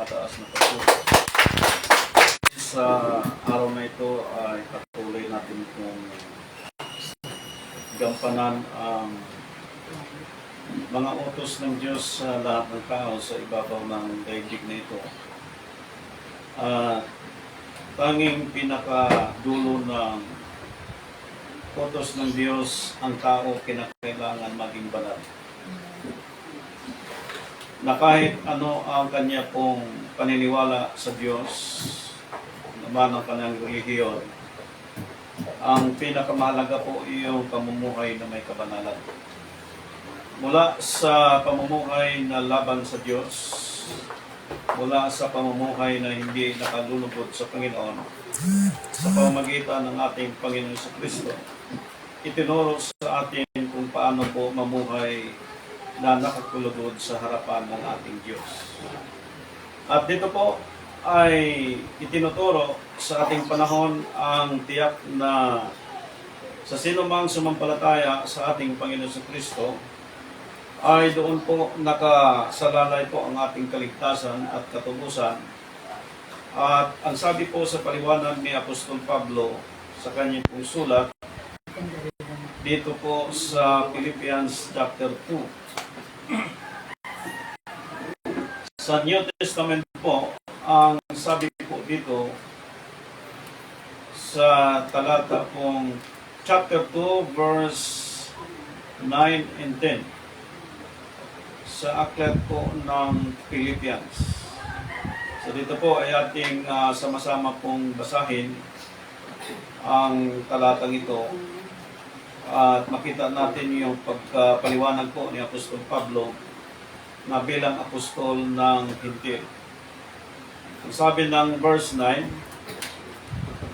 mataas na pagpupuri. Sa araw na ito ay patuloy natin kung gampanan ang mga utos ng Diyos sa lahat ng tao sa ibabaw ng daigdig na ito. Tanging pinakadulo ng utos ng Diyos, ang tao kinakailangan maging banal. Na kahit ano ang kanya pong paniniwala sa Diyos, naman ang kanyang relihiyon, ang pinakamahalaga po yung pamumuhay na may kabanalan. Mula sa pamumuhay na laban sa Diyos, mula sa pamumuhay na hindi nakalulubot sa Panginoon, sa pamamagitan ng ating Panginoon sa Kristo, itinuro sa atin kung paano po mamuhay na nakakulugod sa harapan ng ating Diyos. At dito po ay itinuturo sa ating panahon ang tiyak na sa sino mang sumampalataya sa ating Panginoon sa Kristo ay doon po nakasalalay po ang ating kaligtasan at katubusan. At ang sabi po sa paliwanag ni Apostol Pablo sa kanyang pong sulat dito po sa Philippians chapter 2. Sa New Testament po, ang sabi po dito sa talata pong chapter 2 verse 9 and 10 sa aklat po ng Philippians. So dito po ay ating sama-sama pong basahin ang talatang ito at makita natin yung pagpaliwanag po ni Apostol Pablo na bilang apostol ng Hintil. Ang sabi ng verse 9,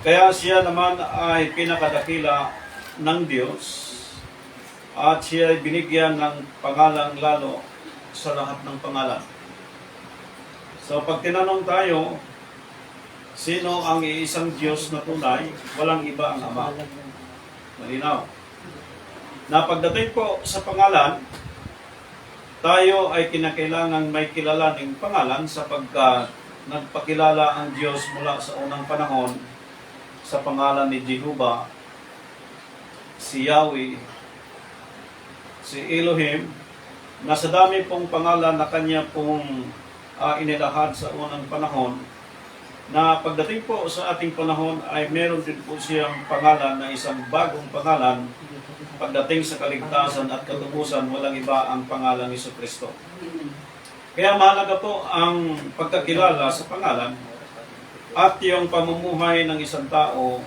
kaya siya naman ay pinakadakila ng Diyos at siya ay binigyan ng pangalang lalo sa lahat ng pangalan. So pag tinanong tayo, sino ang iisang Diyos na tunay, walang iba ang Ama. Malinaw. Na pagdating po sa pangalan, tayo ay kinakailangan may kilalaning pangalan sapagkat nagpakilala ang Diyos mula sa unang panahon sa pangalan ni Jehovah, si Yahweh, si Elohim, na sa dami pong pangalan na kanya pong inilahad sa unang panahon, na pagdating po sa ating panahon ay meron din po siyang pangalan na isang bagong pangalan. Pagdating sa kaligtasan at katubusan, walang iba ang pangalan ni Jesucristo. Kaya mahalaga po ang pagkakilala sa pangalan at yung pamumuhay ng isang tao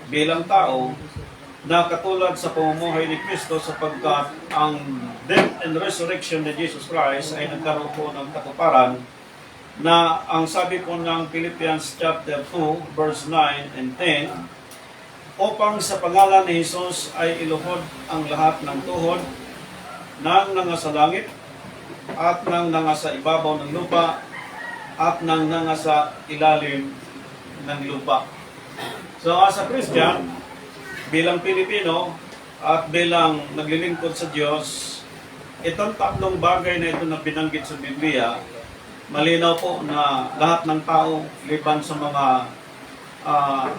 bilang tao na katulad sa pamumuhay ni Kristo sapagkat ang death and resurrection ni Jesus Christ ay nagkaroon po ng katuparan na ang sabi po ng Philippians chapter 2 verse 9 and 10, upang sa pangalan ni Jesus ay iluhod ang lahat ng tuhod ng nangasa langit at ng nangasa ibabaw ng lupa at ng nangasa ilalim ng lupa. So as a Christian, bilang Pilipino at bilang naglilingkod sa Diyos, itong tatlong bagay na ito na binanggit sa Biblia, malinaw po na lahat ng tao, liban sa mga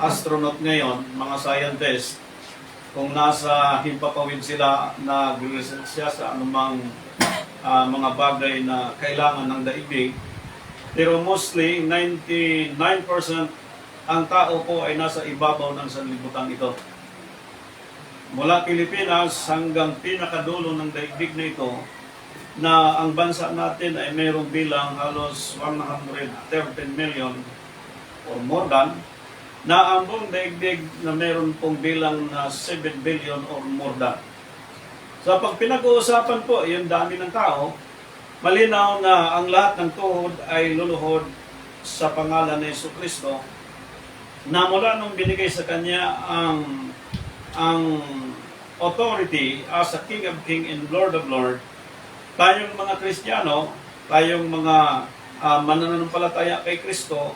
astronaut ngayon, mga scientist, kung nasa himpapawid sila na nag-research siya sa anumang mga bagay na kailangan ng daigdig, pero mostly 99% ang tao po ay nasa ibabaw ng sanlibutan ito. Mula Pilipinas hanggang pinakadulo ng daigdig na ito, na ang bansa natin ay mayroong bilang halos 113 million or more than, na ang buong daigdig na mayroon pong bilang na 7 billion or more than. So pag pinag-uusapan po yung dami ng tao, malinaw na ang lahat ng tuhod ay luluhod sa pangalan ni Jesucristo, na mula nung binigay sa kanya ang authority as a King of King and Lord of Lord, tayong mga Kristiyano, tayong mga mananampalataya kay Kristo,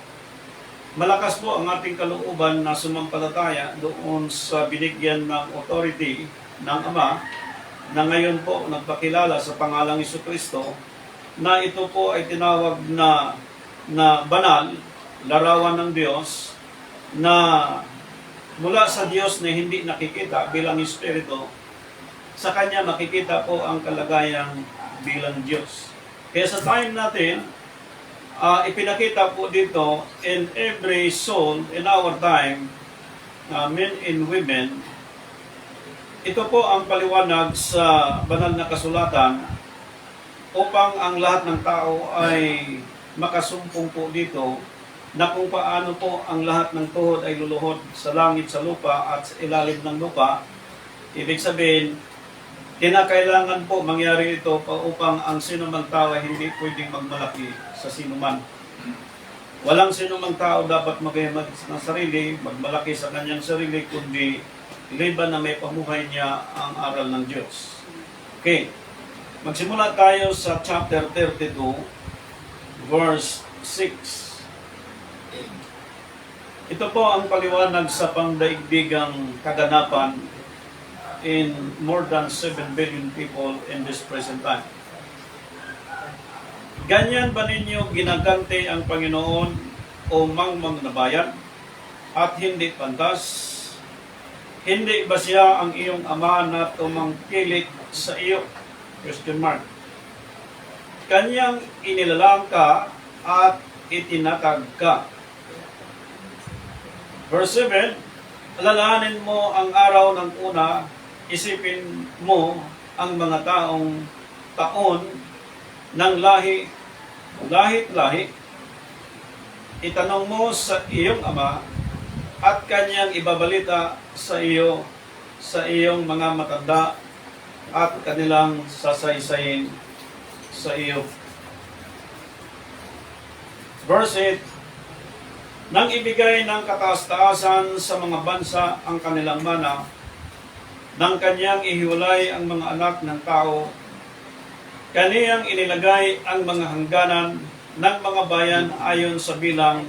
malakas po ang ating kalooban na sumampalataya doon sa binigyan ng authority ng Ama, na ngayon po nagpakilala sa pangalang Jesucristo, na ito po ay tinawag na na banal, larawan ng Diyos, na mula sa Diyos na hindi nakikita bilang Espiritu, sa Kanya makikita po ang kalagayang bilang Diyos. Kaya sa time natin, ipinakita po dito, in every soul in our time, men and women, ito po ang paliwanag sa banal na kasulatan upang ang lahat ng tao ay makasumpong po dito na kung paano po ang lahat ng tuhod ay luluhod sa langit, sa lupa at sa ilalim ng lupa. Ibig sabihin, kinakailangan po mangyari ito upang ang sinumang tao ay hindi pwedeng magmalaki sa sinuman. Walang sinumang tao dapat magayamag ng sarili, magmalaki sa kanyang sarili, kundi liban na may pamuhay niya ang aral ng Diyos. Okay. Magsimula tayo sa chapter 32, verse 6. Ito po ang paliwanag sa pangdaigdigang kaganapan in more than 7 billion people in this present time. Ganyan ba ninyo ginagante ang Panginoon o mangmang na bayan at hindi pantas? Hindi ba siya ang iyong ama na tumangkilik sa iyo? Question mark. Kanyang inilalang ka at itinatag ka. Verse 7, alalahanin mo ang araw ng una, isipin mo ang mga taon ng lahi, itanong mo sa iyong ama at kanyang ibabalita sa iyo sa iyong mga matanda at kanilang sasaysayin sa iyo. Verse 8, nang ibigay ng kataas-taasan sa mga bansa ang kanilang mana, nang kanyang ihiwalay ang mga anak ng tao, kaniyang inilagay ang mga hangganan ng mga bayan ayon sa bilang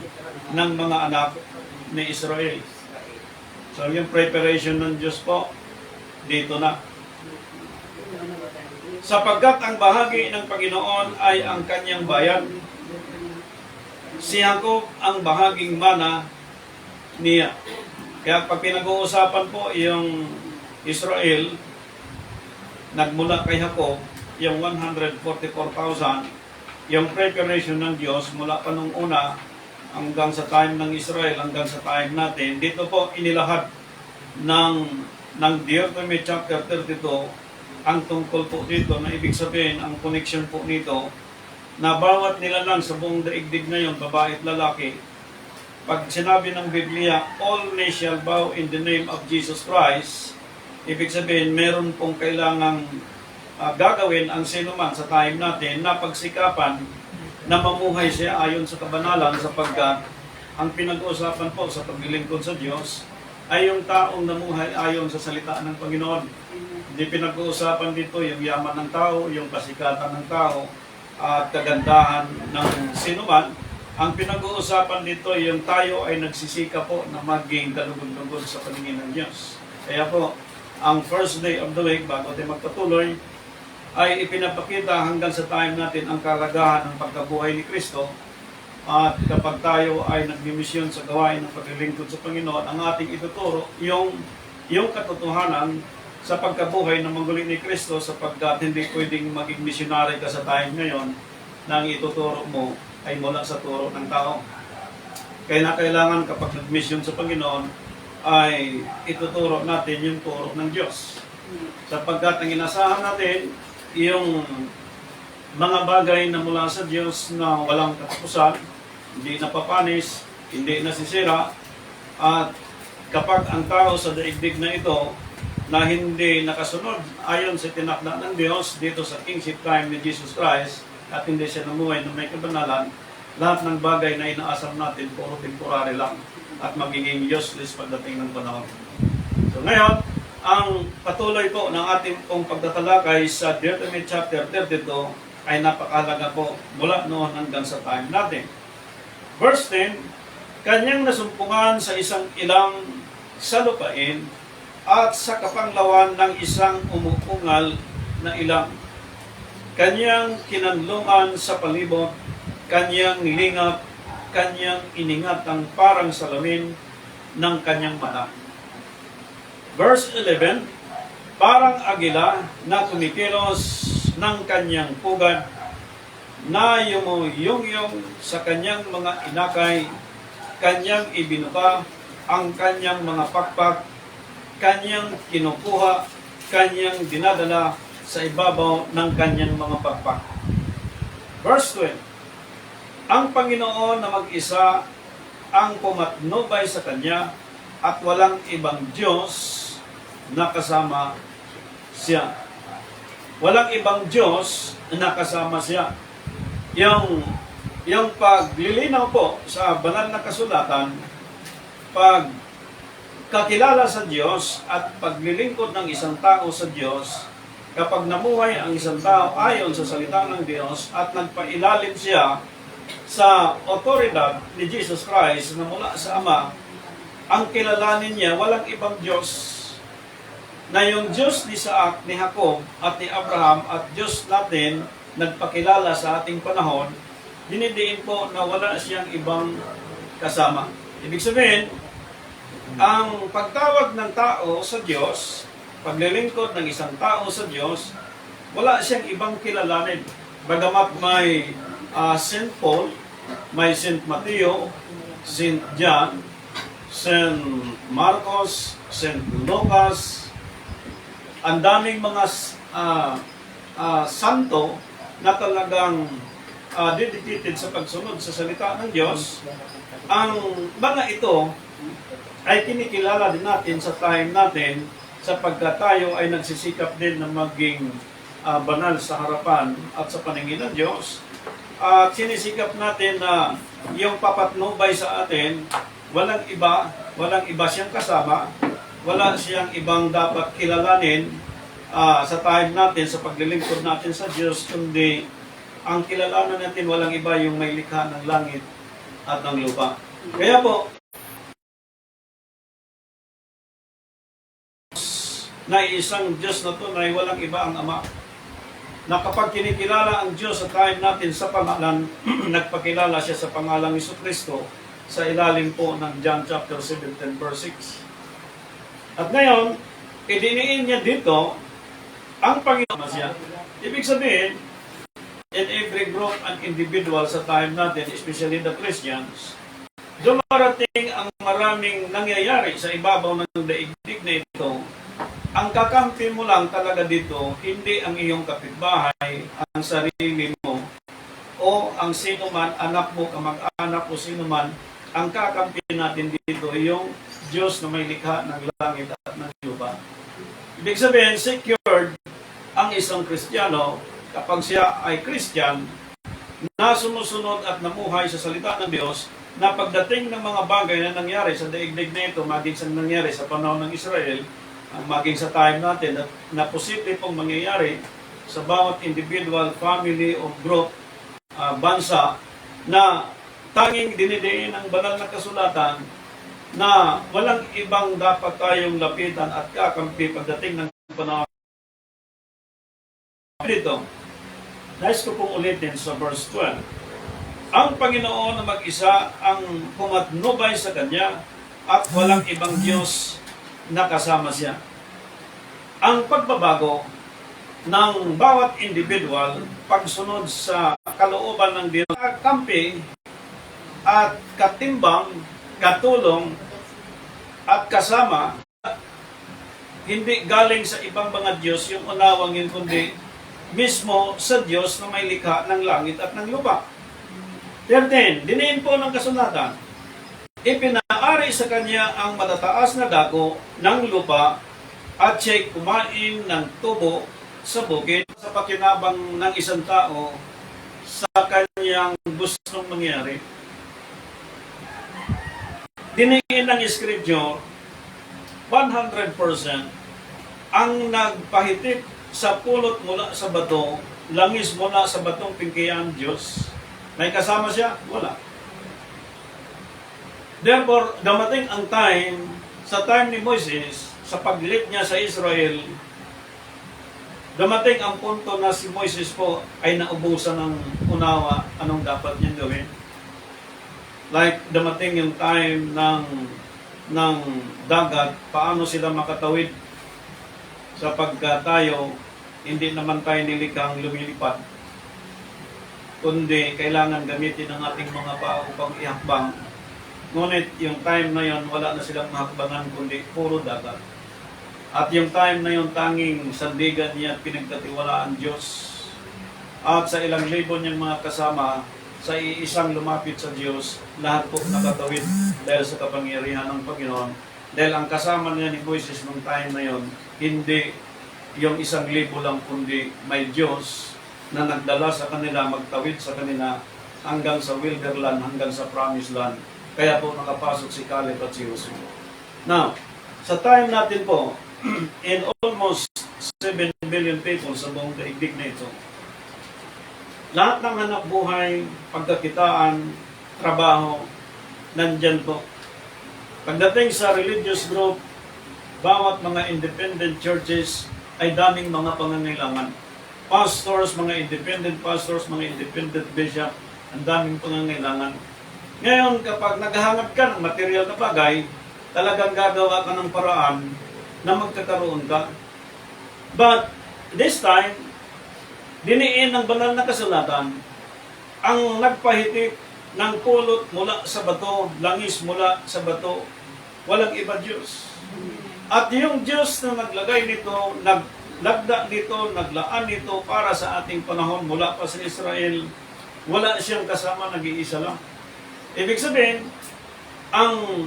ng mga anak ni Israel. So yung preparation ng Diyos po, dito na. Sapagkat ang bahagi ng Panginoon ay ang kanyang bayan, si Jacob ang bahaging mana niya. Kaya pag pinag-uusapan po yung Israel, nagmula kay Jacob, yung 144,000, yung preparation ng Diyos mula pa nung una hanggang sa time ng Israel, hanggang sa time natin, dito po inilahad ng Deuteronomy chapter 32 ang tungkol po dito, na ibig sabihin, ang connection po nito, na bawat nilalang sa buong daigdig ngayon, babae at lalaki, pag sinabi ng Biblia, all knees shall bow in the name of Jesus Christ, ibig sabihin, meron pong kailangang gagawin ang sinuman sa time natin na pagsikapan na mamuhay siya ayon sa kabanalan, sapagkat ang pinag-uusapan po sa paglilingkod sa Diyos ay yung taong namuhay ayon sa salita ng Panginoon. Hindi pinag-uusapan dito yung yaman ng tao, yung kasikatan ng tao, at kagandahan ng sinuman. Ang pinag-uusapan dito yung tayo ay nagsisika po na maging kalugod-lugod sa paningin ng Diyos. Kaya po, ang first day of the week, bago tayo magpatuloy, ay ipinapakita hanggang sa time natin ang kalagahan ng pagkabuhay ni Kristo. At kapag tayo ay nagmimisyon sa gawain ng paglilingkod sa Panginoon, ang ating ituturo yung katotohanan sa pagkabuhay ng manggulit ni Kristo, sapagkat hindi pwedeng maging missionary ka sa time ngayon na ang ituturo mo ay mula sa turo ng tao. Kaya na kailangan kapag nag-mission sa Panginoon ay ituturo natin yung turo ng Diyos. Sapagkat ang inasahan natin, yung mga bagay na mula sa Diyos na walang katapusan, hindi napapanis, hindi nasisira, at kapag ang tao sa daigdig na ito na hindi nakasunod ayon sa tinakda ng Diyos dito sa kingship time ni Jesus Christ at hindi siya namuhay na may kabanalan, lahat ng bagay na inaasam natin puro temporary lang at magiging useless pagdating ng panahon. So ngayon, ang patuloy po ng ating pong pagtatalakay sa Deuteronomy chapter 32 ay napakahalaga po mula noon hanggang sa time natin. Verse 10, kanyang nasumpungan sa isang ilang sa lupain at sa kapanglawan ng isang umuungal na ilang. Kanyang kinanlungan sa palibot, kanyang lingap kanyang iningatang parang salamin ng kanyang mata. Verse 11, parang agila na kumikilos ng kanyang pugad, na yumuyungyong sa kanyang mga inakay, kanyang ibinuka ang kanyang mga pakpak, kanyang kinukuha, kanyang dinadala sa ibabaw ng kanyang mga pakpak. Verse 12, ang Panginoon na mag-isa ang pumatnubay sa kanya at walang ibang Diyos na kasama siya. Walang ibang Diyos na kasama siya. Yung paglilinaw po sa banal na kasulatan, pag kakilala sa Diyos at paglilingkod ng isang tao sa Diyos, kapag namuhay ang isang tao ayon sa salita ng Diyos at nagpailalim siya sa otoridad ni Jesus Christ na mula sa Ama, ang kilalanin niya walang ibang Diyos na yung Diyos ni Isaac, ni Jacob at ni Abraham at Diyos natin nagpakilala sa ating panahon, dinidiin po na wala siyang ibang kasama. Ibig sabihin, ang pagtawag ng tao sa Diyos, paglilingkod ng isang tao sa Diyos, wala siyang ibang kilalanin. Bagamat may St. Paul, may St. Mateo, St. John, St. Marcos, St. Lucas, ang daming mga santo na talagang dedicated sa pagsunod sa salita ng Diyos. Ang mga ito ay kinikilala din natin sa time natin sapagkat tayo ay nagsisikap din na maging banal sa harapan at sa paningin ng Diyos. At sinisikap natin na yung papatnubay sa atin, walang iba siyang kasama, wala siyang ibang dapat kilalanin sa time natin, sa paglilingkod natin sa Diyos, kundi ang kilalanan natin walang iba yung may likha ng langit at ng lupa. Kaya po, na isang Diyos na tunay, walang iba ang Ama. Na kapag kinikilala ang Diyos sa time natin sa pangalan, nagpakilala siya sa pangalang Jesucristo sa ilalim po ng John chapter 17 verse 6. At ngayon, idiniin niya dito, ang Panginoon siya. Ibig sabihin, in every group and individual sa time natin, especially the Christians, dumarating ang maraming nangyayari sa ibabaw ng daigdig na ito. Ang kakampi mo lang talaga dito, hindi ang iyong kapitbahay, ang sarili mo, o ang sino man, anak mo, kamag-anak o sino man, ang kakampi natin dito, yung Diyos na may likha ng langit at ng lupa. Ibig sabihin, secured ang isang Kristiyano kapag siya ay Christian na sumusunod at namuhay sa salita ng Diyos, na pagdating ng mga bagay na nangyari sa daigdig na ito, maging sa nangyari sa panahon ng Israel, maging sa time natin na posible pong mangyayari sa bawat individual, family o group, bansa, na tanging dinidiin ang banal na kasulatan na walang ibang dapat tayong lapitan at kakampi pagdating ng panahon. Dito, nais ko pong ulitin sa verse 12. Ang Panginoon na mag-isa ang pumatnubay sa Kanya at walang ibang Diyos na kasama siya. Ang pagbabago ng bawat individual, pagsunod sa kalooban ng Diyos, kampi at katimbang, katulong at kasama, hindi galing sa ibang mga Diyos yung unawang yun, kundi mismo sa Diyos na may likha ng langit at ng lupa. 13, diniin po ng kasulatan, ipinaari sa Kanya ang matataas na dako ng lupa at siya'y kumain ng tubo sa bukid sa pakinabang ng isang tao sa kanyang gustong mangyari. Diniin ng Scripture, 100% ang nagpahitik sa pulot mula sa bato, langis mula sa batong pingkiyan Diyos. May kasama siya? Wala. Therefore, damating ang time, sa time ni Moises, sa pag-lead niya sa Israel, damating ang punto na si Moises po ay naubusan ng unawa anong dapat niyang gawin. Like dumating yung time ng dagat, paano sila makatawid sapagkat tayo, hindi naman tayo nilikhang lumilipad, kundi kailangan gamitin ang ating mga paa upang ihakbang. Ngunit yung time na yon, wala na silang mahakbangan kundi puro dagat. At yung time na yon, tanging sandigan niya at pinagkatiwalaan Diyos. At sa ilang libo niyang mga kasama, sa iisang lumapit sa Diyos, lahat po nakatawid dahil sa kapangyarihan ng Panginoon. Dahil ang kasama niya ni Moises nung time na yon, hindi yung 1,000 lang, kundi may Diyos na nagdala sa kanila, magtawid sa kanila hanggang sa Wilderland, hanggang sa Promised Land. Kaya po nakapasok si Caleb at si Joshua. Now, sa time natin po, in almost 7 billion people sa buong daigdig na ito, lahat ng hanap buhay, pagkakitaan, trabaho, nandyan po. Pagdating sa religious group, bawat mga independent churches ay daming mga pangangailangan. Pastors, mga independent pastors, mga independent bishop, ang daming pangangailangan. Ngayon, kapag naghahanap ka ng material na bagay, talagang gagawa ka ng paraan na magkakaroon ka. But this time, diniin ng banal na kasulatan ang nagpahitik ng pulot mula sa bato, langis mula sa bato, walang iba Diyos. At yung Diyos na naglagay nito, naglagda nito, naglaan nito para sa ating panahon mula pa sa Israel, wala siyang kasama, nag-iisa lang. Ibig sabihin, ang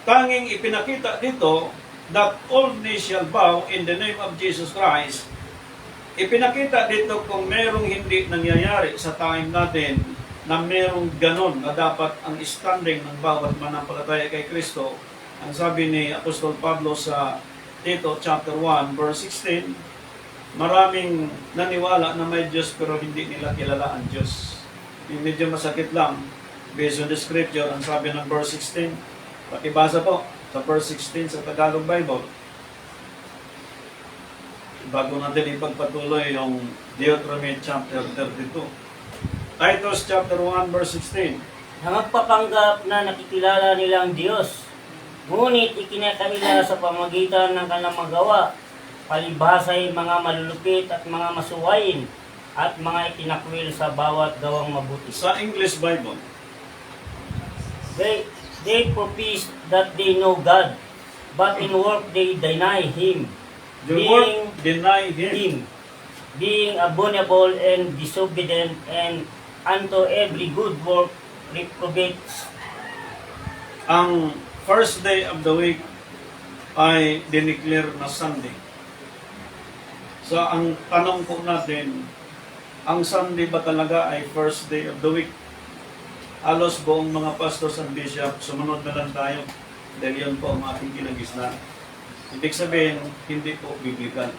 tanging ipinakita dito, that all knees shall bow in the name of Jesus Christ, ipinakita dito kung merong hindi nangyayari sa time natin na merong ganon na dapat ang standing ng bawat manampalataya kay Kristo. Ang sabi ni Apostol Pablo sa Tito chapter 1 verse 16, maraming naniwala na may Diyos pero hindi nila kilala ang Diyos. Yung medyo masakit lang, based on the scripture, ang sabi ng verse 16, pakibasa po sa verse 16 sa Tagalog Bible. Bago natin ipagpatuloy yung Deuteronomy chapter 32. Titus chapter 1 verse 16. Na magpapanggap na nakikilala nilang Diyos, ngunit ikinakamila sa pamagitan ng kanilang magawa, palibhasay mga malulupit at mga masuwayin, at mga itinakwil sa bawat gawang mabuti. Sa English Bible, They profess that they know God, but in work they deny Him. the work deny Him. Being abominable and disobedient, and unto every good work reprobates. Ang first day of the week ay dineclare na Sunday. So ang tanong po natin, ang Sunday ba talaga ay first day of the week? Halos buong mga pastors and bishop, sumunod na lang tayo dahil yun po ang ating kinagisnan. Ibig sabihin, hindi po biblical.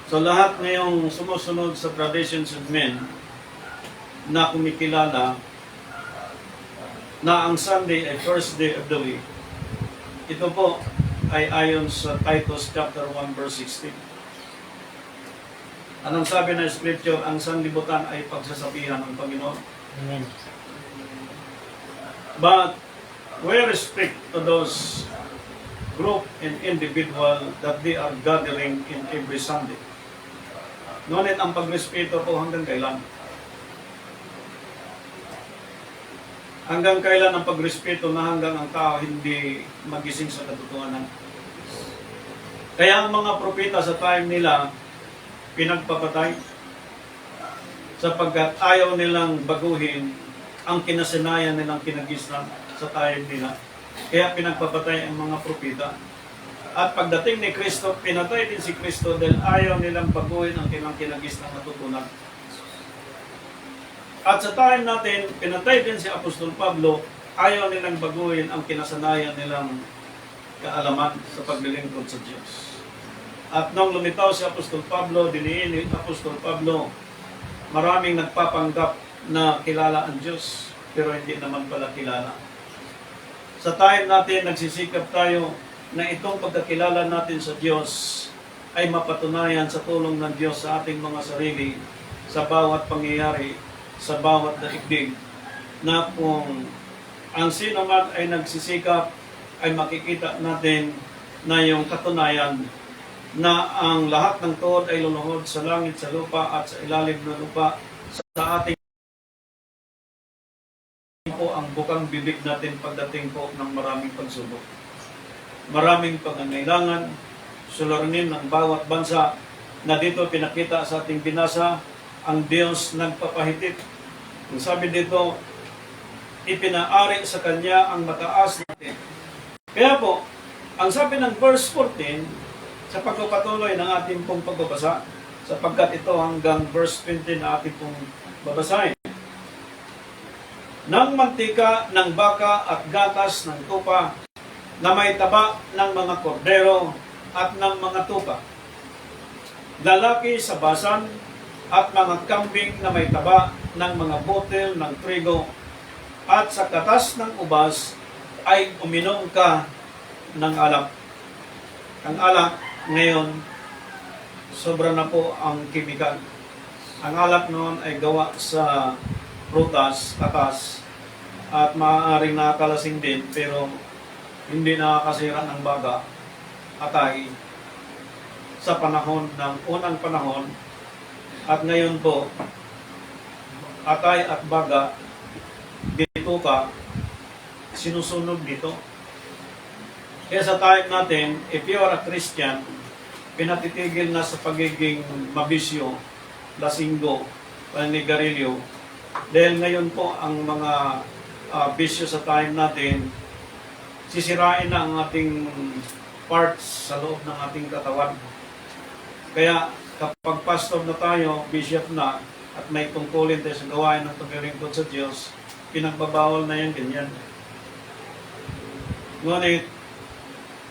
So lahat ngayong sumusunod sa traditions of men na kumikilala na ang Sunday ay first day of the week, ito po ay ayon sa Titus chapter 1 verse 16. Anong sabi ng scripture? Ang sanlibutan ay pagsasabihan ng Panginoon. Amen. But we restrict to those group and individual that they are gathering in every Sunday. Ngunit ang pagrespeto po hanggang kailan? Hanggang kailan ang pagrespeto na hanggang ang tao hindi magising sa katotohanan? Kaya ang mga propeta sa time nila, pinagpapatay sapagkat ayaw nilang baguhin ang kinasanayan nilang kinagisnan sa time nila. Kaya pinagpapatay ang mga propeta. At pagdating ni Kristo, pinatay din si Kristo dahil ayaw nilang baguhin ang kanilang kinagisnan natutunan. At sa time natin, pinatay din si Apostol Pablo, ayaw nilang baguhin ang kinasanayan nilang kaalaman sa paglilingkod sa Diyos. At nung lumitaw si Apostol Pablo, diniin ni Apostol Pablo, maraming nagpapanggap na kilala ang Diyos, pero hindi naman pala kilala. Sa time natin, nagsisikap tayo na itong pagkakilala natin sa Diyos ay mapatunayan sa tulong ng Diyos sa ating mga sarili, sa bawat pangyayari, sa bawat daigdig. na kung ang sino man ay nagsisikap, ay makikita natin na yung katunayan na ang lahat ng tuhod ay luluhod sa langit, sa lupa, at sa ilalim ng lupa. Sa ating po ang bukang bibig natin pagdating po ng maraming pagsubok. Maraming pangangailangan, suliranin ng bawat bansa na dito pinakita sa ating binasa, ang Diyos nagpapahitit. Ang sabi dito, ipinaari sa Kanya ang mataas natin. Kaya po, ang sabi ng verse 14, sa pagpapatuloy ng ating pong pagbabasa, sapagkat ito hanggang verse 20 na ating pong babasahin. Ng mantika ng baka at gatas ng tupa, na may taba ng mga kordero at ng mga tupa. Lalaki sa basan at mga kambing na may taba ng mga botel ng trigo, at sa katas ng ubas ay uminom ka ng alak. Ang alak ngayon, sobra na po ang kimikal. Ang alak noon ay gawa sa prutas, katas, at maaaring nakakalasing din, pero hindi nakakasira ng baga, atay, sa panahon ng unang panahon. At ngayon po, atay at baga, dito ka, sinusunog dito. Kaya sa time natin, if you are a Christian, pinatitigil na sa pagiging mabisyo, lasinggo, panigarilyo. Dahil ngayon po ang mga bisyo sa time natin, sisirain na ang ating parts sa loob ng ating katawan. Kaya kapag pastor na tayo, bishop na, at may tungkulin tayo sa gawain ng paglilingkod sa Diyos, pinagbabawal na yan ganyan. Ngunit,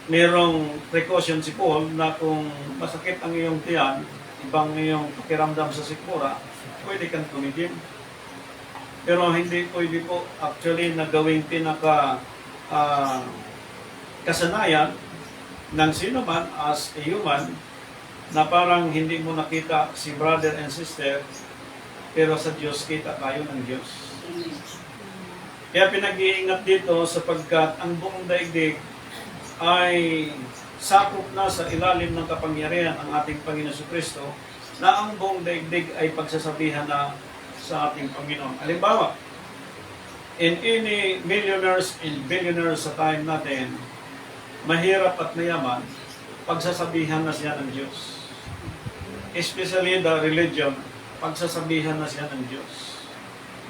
mayroong precaution si Paul na kung masakit ang iyong tiyan, ibang iyong pakiramdam sa sikmura, pwede kang tumigil. Pero hindi pwede po actually na gawing pinaka kasanayan ng sino man as a human na parang hindi mo nakita si brother and sister, pero sa Diyos kita tayo ng Diyos. Kaya pinag-iingat dito sapagkat ang buong daigdig ay sakop na sa ilalim ng kapangyarihan ng ating Panginoon Jesucristo, na ang buong daigdig ay pagsasabihan na sa ating Panginoon. Halimbawa, in any millionaires and billionaires sa time natin, mahirap at mayaman, pagsasabihan na siya ng Diyos. Especially the religion, pagsasabihan na siya ng Diyos.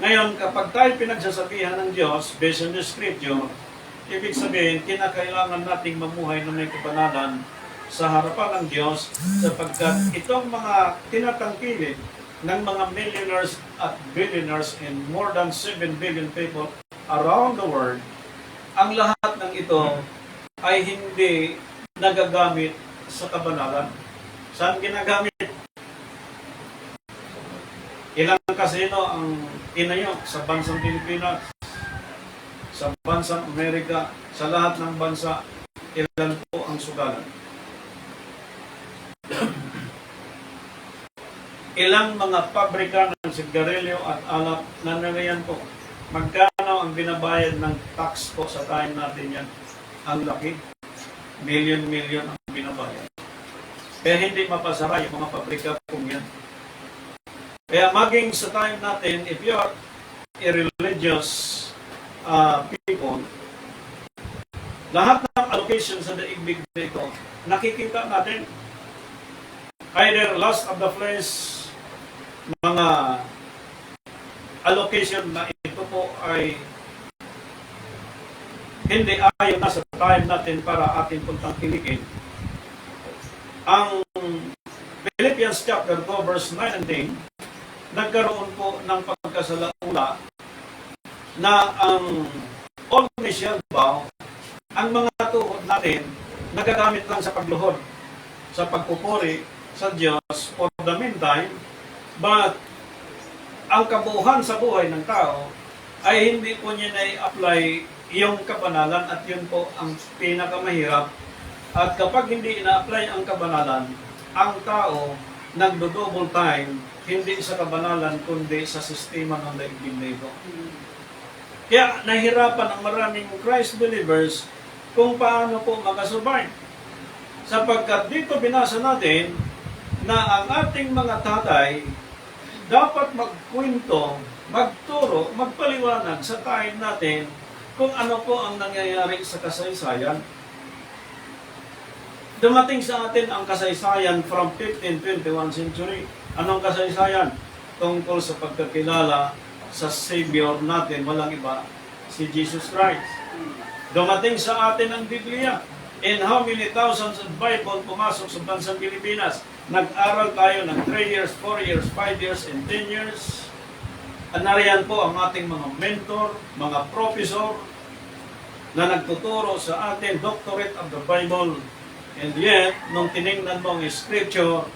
Ngayon, kapag tayo pinagsasabihan ng Diyos, based on the scripture, ibig sabihin, kinakailangan nating mamuhay na may kabanalan sa harapan ng Diyos, sapagkat itong mga tinatangkilik ng mga millionaires at billionaires and more than 7 billion people around the world, ang lahat ng ito ay hindi nagagamit sa kabanalan. Saan ginagamit? Ilang kasino ang inayo sa bansang Pilipinas, sa bansang Amerika, sa lahat ng bansa, ilan po ang sugalan? Ilang mga pabrika ng sigarilyo at alak na nariyan po. Magkano ang binabayad ng tax po sa time natin yan? Ang laki. Million ang binabayad. Kaya hindi mapasara yung mga pabrika po yan. Kaya maging sa time natin, if you are a religious people, lahat ng allocation sa daigdig dito, nakikita natin either lust of the flesh, mga allocation na ito po ay hindi ayon na sa time natin para ating puntang kiligin. Ang Philippians chapter 2 verse 9 and 10, nagkaroon po ng pagkasalaula na ang all shall bow, ang mga tuhod natin nagagamit lang sa pagluhod, sa pagpupuri sa Diyos for the meantime, but ang kabuuhan sa buhay ng tao ay hindi po niya na-apply yung kabanalan, at yun po ang pinakamahirap. At kapag hindi ina-apply ang kabanalan, ang tao nagdo-double time, hindi sa kabanalan kundi sa sistema ng daigdig na ito. Kaya nahirapan ang maraming Christ believers kung paano po makasurvive. Sapagkat dito binasa natin na ang ating mga tatay dapat magkwento, magturo, magpaliwanag sa time natin kung ano po ang nangyayari sa kasaysayan. Dumating sa atin ang kasaysayan from 15th, 21 century. Anong kasaysayan? Tungkol sa pagkakilala sa Savior natin, walang iba, si Jesus Christ. Dumating sa atin ang Biblia. And how many thousands of Bible pumasok sa bansang Pilipinas? Nag-aral tayo ng 3 years, 4 years, 5 years, and 10 years. At nariyan po ang ating mga mentor, mga professor, na nagtuturo sa atin, doctorate of the Bible. And yet, nung tinignan mo ang Scripture,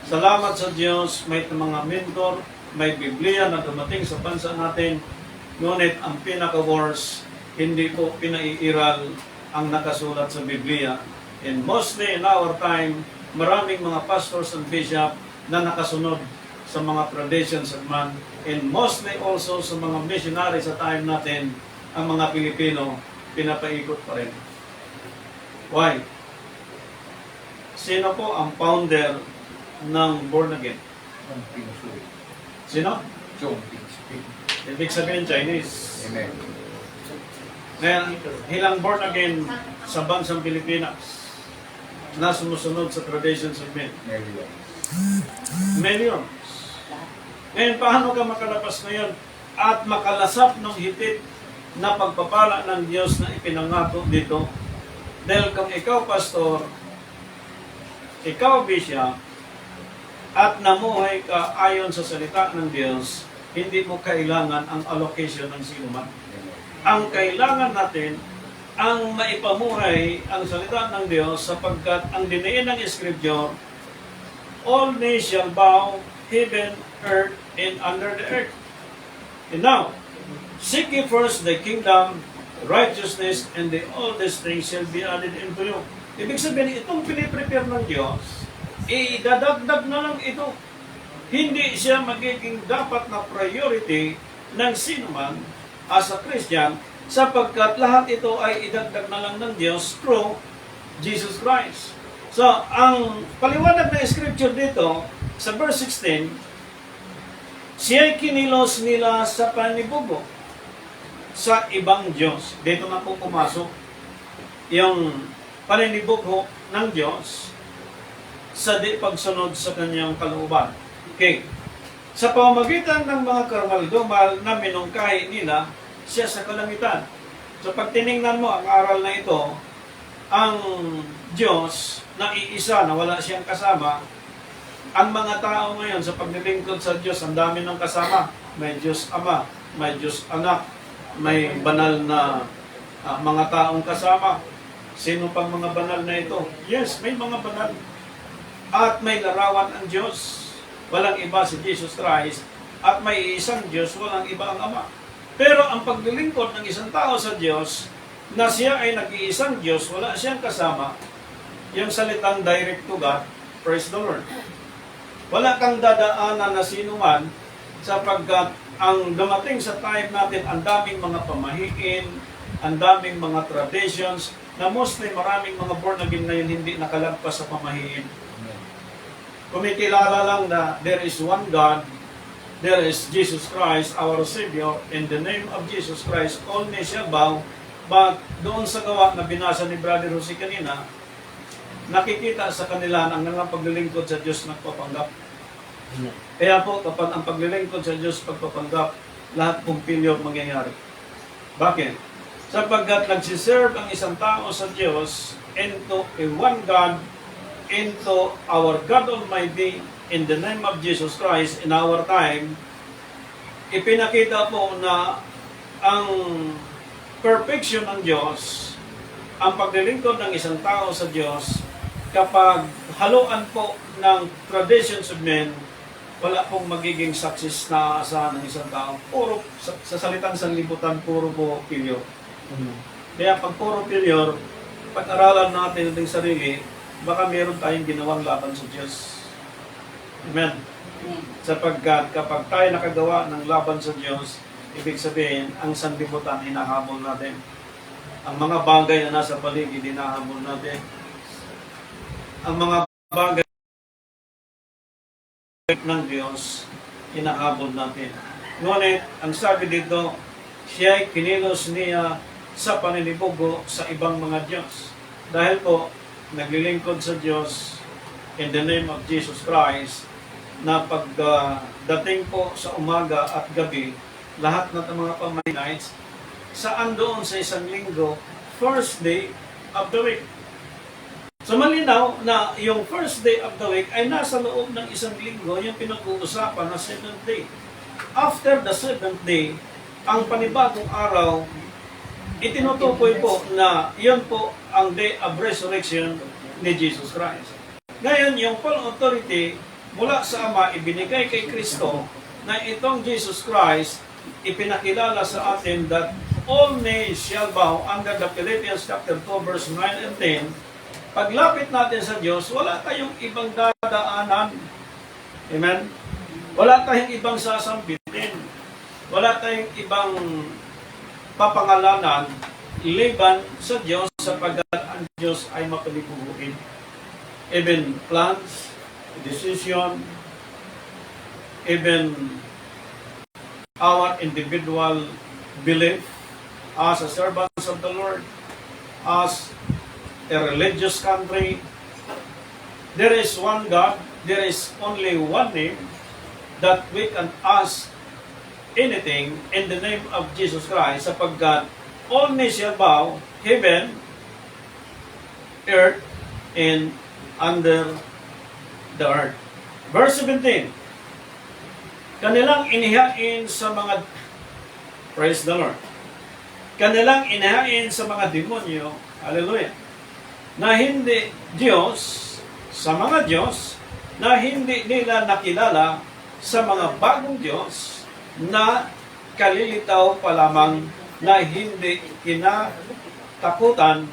salamat sa Diyos, may mga mentor, may Biblia na dumating sa bansa natin, ngunit ang pinaka-worst, hindi po pinaiiral ang nakasulat sa Biblia. And mostly in our time, maraming mga pastors and bishop na nakasunod sa mga traditions of man. And mostly also sa mga missionary sa time natin, ang mga Pilipino, pinapaikot pa rin. Why? Sino po ang founder ng born again? Sino? Ibig sabihin Chinese. Amen. Ngayon, ilang born again sa bansang Pilipinas na sumusunod sa traditions of men? Millions. Ngayon, paano ka makalapas ngayon at makalasap ng hitit na pagpapala ng Diyos na ipinangako dito? Dahil kung ikaw, pastor, ikaw, bishop, at namuhay ka ayon sa salita ng Diyos, hindi mo kailangan ang allocation ng sinuman. Ang kailangan natin, ang maipamuhay ang salita ng Diyos sapagkat ang diniin ng Scripture, all knees shall bow, heaven, earth, and under the earth. And now, seek ye first the kingdom, righteousness, and all these things shall be added unto you. Ibig sabihin, itong piniprepare ng Diyos, idadagdag na lang ito. Hindi siya magiging dapat na priority ng sinuman as a Christian, sapagkat lahat ito ay idagdag na lang ng Diyos through Jesus Christ. So, ang paliwanag ng Scripture dito, sa verse 16, siya'y kinilos nila sa panibubo sa ibang Diyos. Dito na po pumasok yung paninibubo ng Diyos sa di pagsunod sa kanyang kalooban. Okay. Sa pamamagitan ng mga karmal-dumal na minungkahi nila siya sa kalangitan. So pag tiningnan mo ang aral na ito, ang Diyos na iisa na wala siyang kasama, ang mga tao ngayon sa paglilingkod sa Diyos, ang dami ng kasama. May Diyos Ama, may Diyos Anak, may banal na mga taong kasama. Sino pang mga banal na ito? Yes, may mga banal. At may larawan ang Diyos. Walang iba si Jesus Christ. At may isang Diyos, walang iba ang Ama. Pero ang paglilingkod ng isang tao sa Diyos, na siya ay nag-iisang Diyos, wala siyang kasama, yung salitang direct to God, praise the Lord. Wala kang dadaanan na sino man, sapagkat ang dumating sa time natin, ang daming mga pamahiin, ang daming mga traditions, na mostly maraming mga born again ngayon hindi nakalagpas sa pamahiin. Kumikilala lang na there is one God, there is Jesus Christ, our Savior, in the name of Jesus Christ, all knees shall bow. But doon sa gawa na binasa ni Brother Jose kanina, nakikita sa kanila ang mga paglilingkod sa Diyos nagpapanggap. Kaya po, kapag ang paglilingkod sa Diyos pagpapanggap, lahat pong failure mangyayari. Bakit? Sapagkat nagsiserve ang isang tao sa Diyos into a one God, into our God Almighty, in the name of Jesus Christ, in our time, ipinakita po na ang perfection ng Diyos, ang paglilingkod ng isang tao sa Diyos, kapag haluan po ng traditions of men, wala pong magiging success na aasahan ng isang tao. Puro, sa salitang sanlibutan, puro po failure. Kaya pag puro failure, pag-aralan natin ang sarili, baka meron tayong ginawang laban sa Diyos. Amen. Sapagkat kapag tayo nakagawa ng laban sa Diyos, Ibig sabihin, ang sanlibutan hinahabol natin. Ang mga bagay na nasa paligid hinahabol natin. Ang mga bagay ng Diyos hinahabol natin. Ngunit, ang sabi dito, siya ay kinilos niya sa paninibugo sa ibang mga Diyos. Dahil po, naglilingkod sa Diyos in the name of Jesus Christ, na pagdating po sa umaga at gabi, lahat ng mga pamay-nights, saan doon sa isang linggo, first day of the week. So malinaw na yung first day of the week ay nasa loob ng isang linggo, yung pinag-uusapan na 7th day. After the 7th day, ang panibagong araw, itinutukoy po na yun po ang day of resurrection ni Jesus Christ. Ngayon, yung full authority mula sa Ama ibinigay kay Kristo na itong Jesus Christ ipinakilala sa atin that all knees shall bow under the Philippians chapter 2 verse 9 and 10. Paglapit natin sa Diyos, wala tayong ibang dadaanan. Amen? Wala tayong ibang sasambitin. Wala tayong ibang papangalanan liban sa Diyos sapagkat ang Diyos ay mapaliguin. Even plans, decision, even our individual belief as a servants of the Lord, as a religious country, there is one God, there is only one name that we can ask anything in the name of Jesus Christ sapagkat all knees shall bow, heaven, earth, and under the earth. Verse 17, kanilang inihain sa mga, praise the Lord, kanilang inihain sa mga demonyo, hallelujah, na hindi Diyos, sa mga Diyos, na hindi nila nakilala sa mga bagong Diyos, na kalilitaw pa lamang na hindi kinatakutan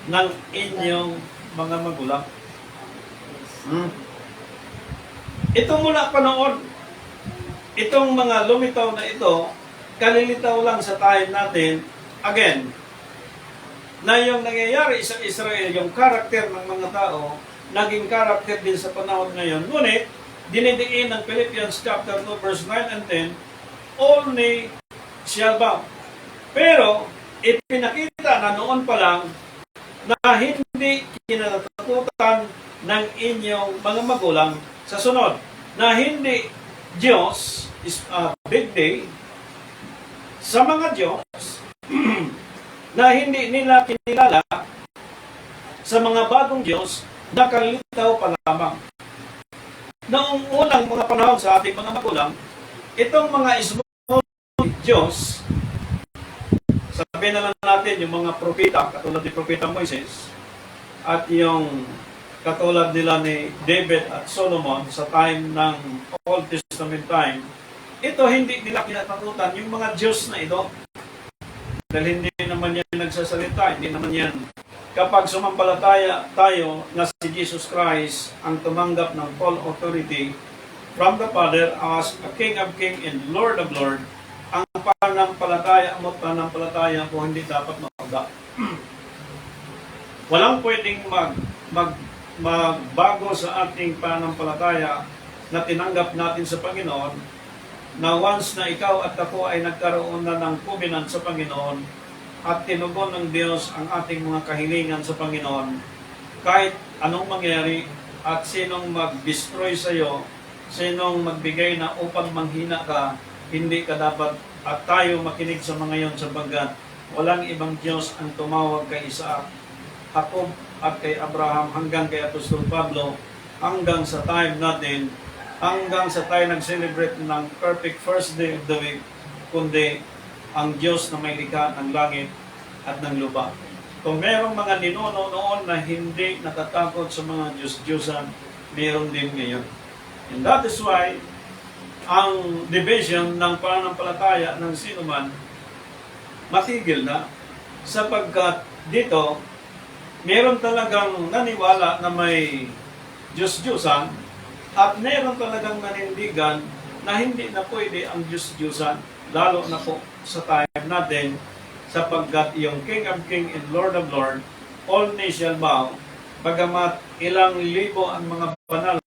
ng inyong mga magulang. Itong mula panood, itong mga lumitaw na ito, kalilitaw lang sa time natin, again, na yung nangyayari sa Israel, yung karakter ng mga tao, naging karakter din sa panahon ngayon. Ngunit, dinidiin ng Philippians chapter 2 verse 9 and 10, all knee shall bow. Pero, ipinakita na noon pa lang na hindi kinatatakutan ng inyong mga magulang sa sunod. Na hindi Diyos is a big day sa mga Diyos na hindi nila kinilala sa mga bagong Diyos na kalilitaw pa lamang. Noong unang mga panahon sa ating mga magulang, itong mga small Diyos, sabihin na lang natin yung mga propeta, katulad ni Propeta Moises, at yung katulad nila ni David at Solomon sa time ng Old Testament time, ito hindi nila kinatakutan yung mga Diyos na ito. Dahil hindi naman yan nagsasalita, hindi naman yan. Kapag sumampalataya tayo na si Jesus Christ ang tumanggap ng full authority from the Father as a King of Kings and Lord of Lords, ang pananampalataya mo pananampalataya po hindi dapat mauga. Walang pwedeng magbago sa ating pananampalataya na tinanggap natin sa Panginoon, na once na ikaw at ako ay nagkaroon na ng covenant sa Panginoon at tinugon ng Diyos ang ating mga kahilingan sa Panginoon, kahit anong mangyari at sinong mag-destroy sa iyo, sinong magbigay na upang manghina ka, hindi ka dapat at tayo makinig sa mga yon sapagkat walang ibang Diyos ang tumawag kay Isaac, Jacob at kay Abraham hanggang kay Apostol Pablo, hanggang sa time natin, hanggang sa tayo nag-celebrate ng perfect first day of the week, kundi ang Diyos na may likha ng langit at ng lupa. Kung merong mga ninuno noon na hindi natatakot sa mga Diyos-Diyosan, meron din ngayon. And that is why ang division ng pananampalataya ng sinuman matigil na, sapagkat dito meron talagang naniwala na may Diyos-Diyosan at meron talagang nanindigan na hindi na pwede ang Diyos-Diyosan. lalo na po sa time natin, sapagkat yung King of King and Lord of Lord, all knee shall bow, bagamat ilang libo ang mga banal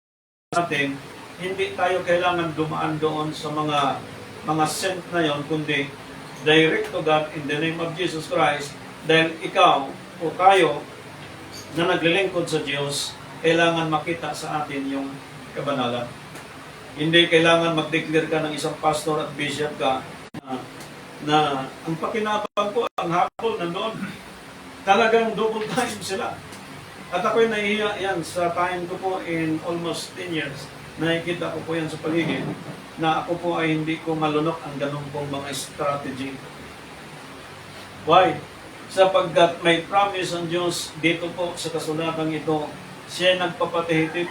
natin, hindi tayo kailangan dumaan doon sa mga sent na yon, kundi direct to God in the name of Jesus Christ. Dahil ikaw o tayo na naglilingkod sa Diyos, kailangan makita sa atin yung kabanalan. Hindi kailangan mag-declare ka ng isang pastor at bishop ka na ang pakinabang ko, ang hapon nandoon, talagang double time sila. At ako'y nahihiya yan sa time ko po in almost 10 years. Nakikita ko po yan sa paligid na ako po ay hindi ko malunok ang ganun pong mga strategy. Why? Sapagkat may promise ang Diyos dito po sa kasulatang ito, siya nagpapatihitip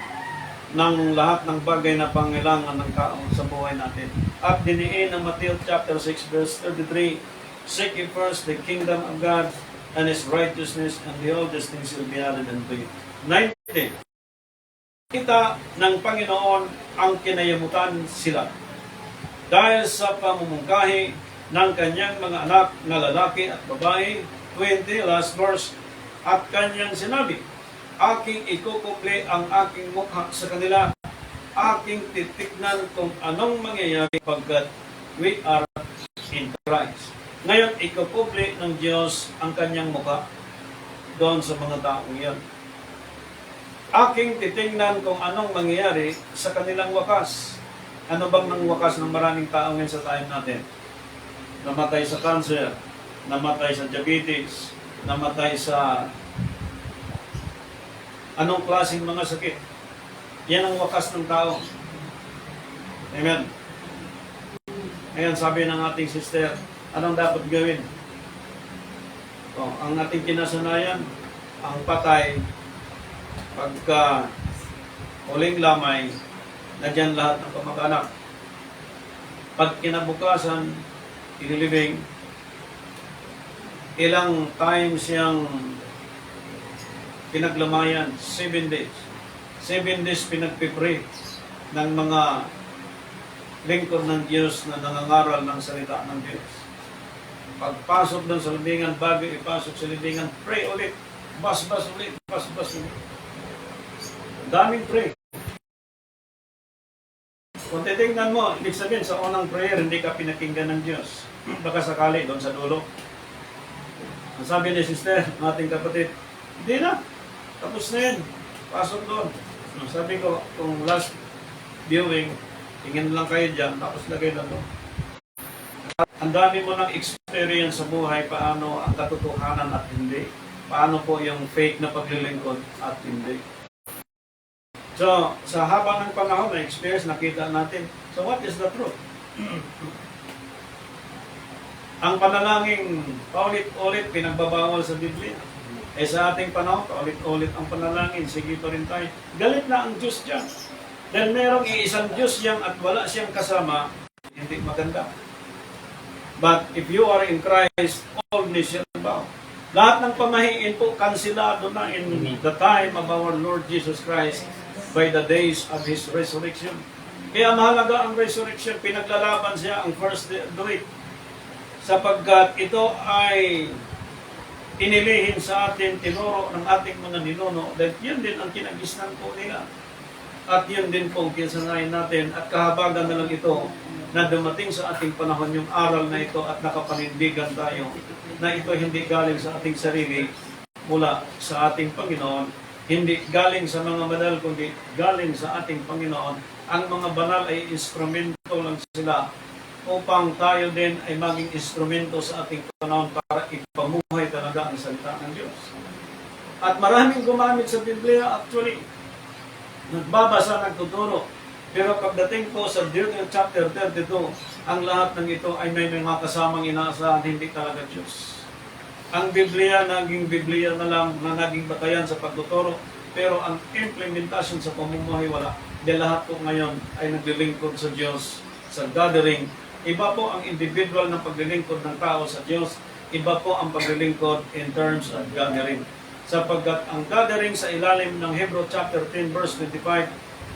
ng lahat ng bagay na pangailangan ng tao sa buhay natin. At diniin ng Matthew chapter 6 verse 33, seek ye first the kingdom of God and His righteousness, and the all these things will be added unto you. 90. Kita ng Panginoon ang kinayamutan sila dahil sa pamumungkahi ng kanyang mga anak na lalaki at babae. 20, last verse, at kanyang sinabi, aking ikukumpli ang aking mukha sa kanila, aking titignan kung anong mangyayari pagkat we are in Christ. Ngayon, ikukumpli ng Diyos ang kanyang mukha doon sa mga taong yan. Aking titingnan kung anong mangyayari sa kanilang wakas. Ano bang nang wakas ng maraming tao ngayon sa time natin? Namatay sa cancer, namatay sa diabetes, namatay sa anong klaseng mga sakit. Yan ang wakas ng tao. Amen. Ngayon, sabi ng ating sister, anong dapat gawin? Ang ating kinasanayan, ang patay, pagka huling lamay, nagyan lahat ng kamag-anak. Pag kinabukasan, ililibing, ilang times siyang pinaglamayan, 7 days. 7 days pinagpipray ng mga lingkod ng Diyos na nangangaral ng salita ng Diyos. Pagpasok doon sa libingan, bago ipasok sa libingan, pray ulit, bas-bas ulit, bas-bas ulit. Daming pray. Kung titingnan mo, ibig sabihin sa unang prayer, hindi ka pinakinggan ng Diyos. Baka sakali doon sa dulo. Ang sabi ni sister, ating kapatid, hindi na. Tapos na yan. Pasok doon. Sabi ko, kung last viewing, tingin lang kayo dyan, tapos lagay lang doon. Ang dami mo ng experience sa buhay, paano ang katotohanan at hindi. Paano po yung fake na paglilingkod at hindi. So, sa haba ng panahon na experience, nakita natin. So, what is the truth? Ang panalangin, paulit-ulit, pinagbabawal sa Biblia. Sa ating panahon, paulit-ulit ang panalangin. Sige pa rin tayo. Galit na ang Diyos dyan. Dahil merong iisang Diyos yan at wala siyang kasama, hindi maganda. But if you are in Christ, all knees shall bow. Lahat ng pamahiin po, kansilado na in the time of our Lord Jesus Christ by the days of His resurrection. Kaya mahalaga ang resurrection, pinaglalaban siya ang first day of the week. Sapagkat ito ay inilihin sa atin, tinuro ng ating mga ninuno, dahil yun din ang kinagisnan po nila. At yun din po ang kinsanayin natin, at kahabagan na lang ito, na dumating sa ating panahon yung aral na ito at nakapanindigan tayo, na ito hindi galing sa ating sarili, mula sa ating Panginoon, hindi galing sa mga banal, kundi galing sa ating Panginoon. Ang mga banal ay instrumento lang sila, upang tayo din ay maging instrumento sa ating panahon para ipamuhay talaga ang salita ng Diyos. At maraming gumamit sa Biblia, actually, nagbabasa, nagtuturo. Pero pagdating po sa Deuteronomy chapter 32, ang lahat ng ito ay may mga kasamang inaasahan, hindi talaga Diyos. Ang Biblia, naging Biblia na lang, na naging batayan sa pagtuturo, pero ang implementasyon sa pamumuhay wala. Dahil lahat po ngayon ay naglilingkod sa Diyos, sa gathering. Iba po ang individual ng paglilingkod ng tao sa Diyos, iba po ang paglilingkod in terms of gathering. Sapagkat ang gathering sa ilalim ng Hebrew chapter 10 verse 25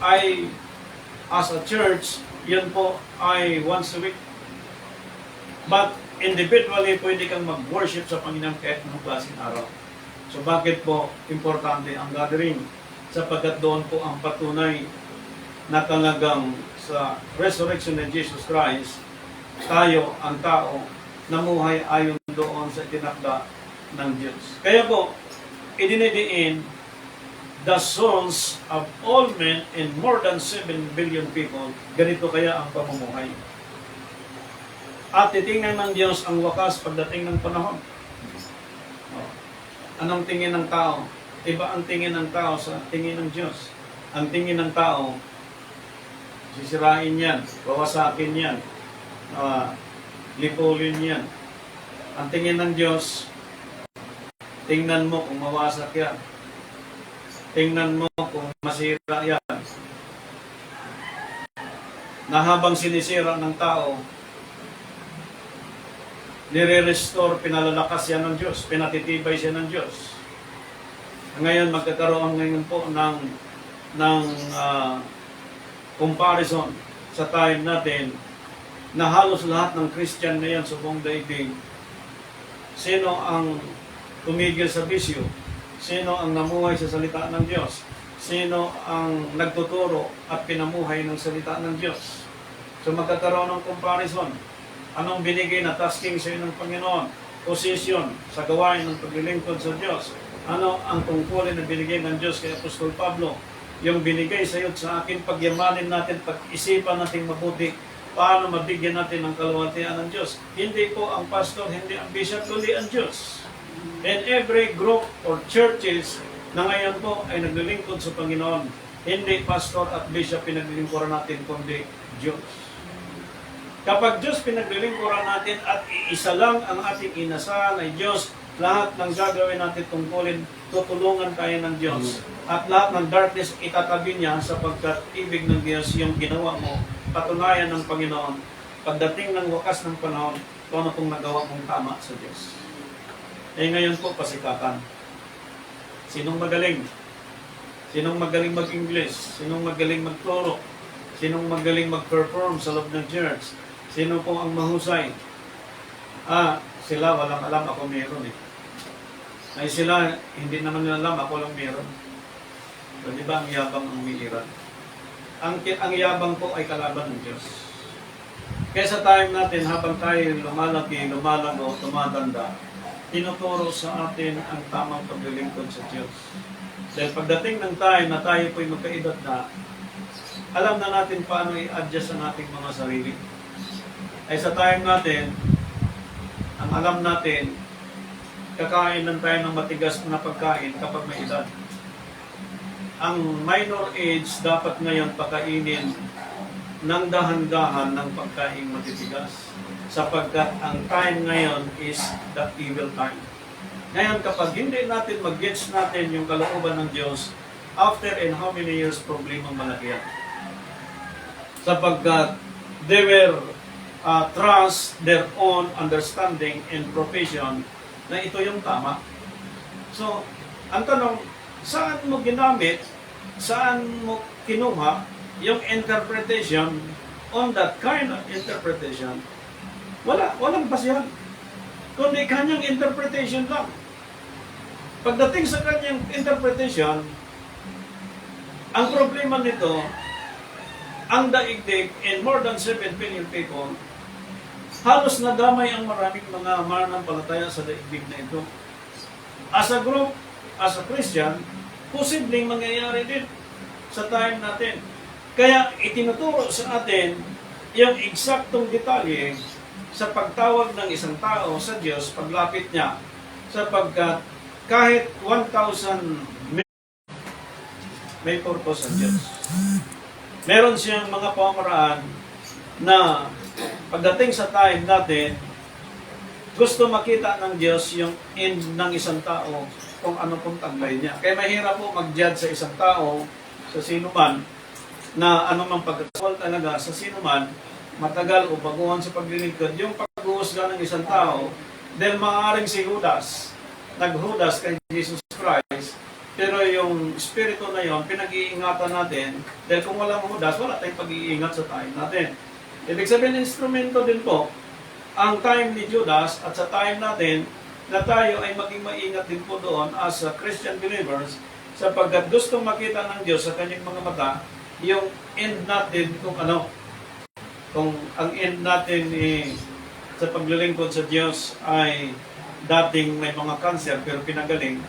ay as a church, yun po ay once a week. But individually, pwede kang mag-worship sa Panginoon kahit anong klaseng araw. So bakit po importante ang gathering? Sapagkat doon po ang patunay na talagang sa resurrection ni Jesus Christ, tayo, ang tao, namuhay ayon doon sa tinakda ng Diyos. Kaya po, idinidiin the souls of all men and more than 7 billion people, ganito kaya ang pamumuhay. At titingnan ng Diyos ang wakas pagdating ng panahon. Anong tingin ng tao? Iba ang tingin ng tao sa tingin ng Diyos. Ang tingin ng tao, sisirain yan, bawasakin yan, lipulin yan. Ang tingin ng Diyos, tingnan mo kung mawasak yan. Tingnan mo kung masira yan. Na habang sinisira ng tao, nire-restore, pinalalakas yan ng Diyos, pinatitibay siya ng Diyos. Ngayon, magkakaroon ngayon po ng comparison sa time natin na halos lahat ng Christian ngayon sa buong daigdig. Sino ang tumigil sa bisyo? Sino ang namuhay sa salita ng Diyos? Sino ang nagtuturo at pinamuhay ng salita ng Diyos? So magkakaroon ng comparison. Anong binigay na tasking sa iyo ng Panginoon? Position sa gawain ng paglilingkod sa Diyos. Ano ang tungkulin na binigay ng Diyos kay Apostol Pablo? Yung binigay sa iyo sa akin, pagyamanin natin, pag-isipan natin mabuti, paano mabigyan natin ng kaluwalhatian ng Diyos. Hindi po ang pastor, hindi ang bishop, kundi ang Diyos. And every group or churches na ngayon po ay naglilingkod sa Panginoon, hindi pastor at bishop pinaglilingkuran natin, kundi Diyos. Kapag Diyos pinaglilingkuran natin at iisa lang ang ating inasahan ay Diyos, lahat ng gagawin natin tungkulin, tutulungan tayo ng Diyos. At lahat ng darkness itatabi niya sapagkat ibig ng Diyos yung ginawa mo, patunayan ng Panginoon. Pagdating ng wakas ng panahon, kung ano pong nagawa mong tama sa Diyos. Eh ngayon po, pasikatan. Sinong magaling? Sinong magaling mag-English? Sinong magaling magturo? Sinong magaling mag-perform sa loob ng church? Sino po ang mahusay? Sila walang alam, ako meron eh. Ay sila, hindi naman nila alam, ako lang meron. So, di ba ang yabang ang umiiran? Ang yabang po ay kalaban ng Diyos. Kaya sa time natin, habang tayo lumalaki, lumalago, tumatanda, tinuturo sa atin ang tamang paglilingkod sa Diyos. Dahil pagdating ng time na tayo po'y magkaedad na, alam na natin paano i-adjust ang ating mga sarili. Ay sa time natin, ang alam natin, kakain lang tayo ng matigas na pagkain kapag may edad. Ang minor age dapat ngayon pakainin ng dahan-dahan ng pagkain matitigas. Sapagkat ang time ngayon is the evil time. Ngayon, kapag hindi natin mag-gets natin yung kalooban ng Diyos, after and how many years, problema malaki yan. Sapagkat they were trust their own understanding and profession na ito yung tama. So, ang tanong, saan mo ginamit, saan mo kinuha yung interpretation on that kind of interpretation? Walang basihan. Kundi kanyang interpretation lang. Pagdating sa kanyang interpretation, ang problema nito, ang daigdig and more than 7 billion people, halos nadamay ang maraming mga mananampalataya sa daigdig na ito. As a group, as a Christian, posibleng mangyayari din sa time natin. Kaya itinuturo sa atin yung eksaktong detalye sa pagtawag ng isang tao sa Diyos, paglapit niya, sapagkat kahit 1,000 may purpose ang Diyos. Meron siyang mga pamaraan na pagdating sa time natin, gusto makita ng Diyos yung end ng isang tao kung ano pong taglay niya. Kaya mahirap po mag-judge sa isang tao, sa sino man, na anumang pagkakasal talaga sa sino man, matagal o baguhan sa paglilingkod, yung pag-uusga ng isang tao, dahil maaaring si Judas, naghudas kay Jesus Christ, pero yung spirito na yon pinag-iingatan natin, dahil kung walang Judas, wala tayong pag-iingat sa time natin. Ibig sabihin, instrumento din po ang time ni Judas at sa time natin na tayo ay maging maingat din po doon as Christian believers sapagkat gustong makita ng Diyos sa kanyang mga mata yung end natin kung ano. Kung ang end natin sa paglilingkod sa Diyos ay dating may mga cancer pero pinagaling,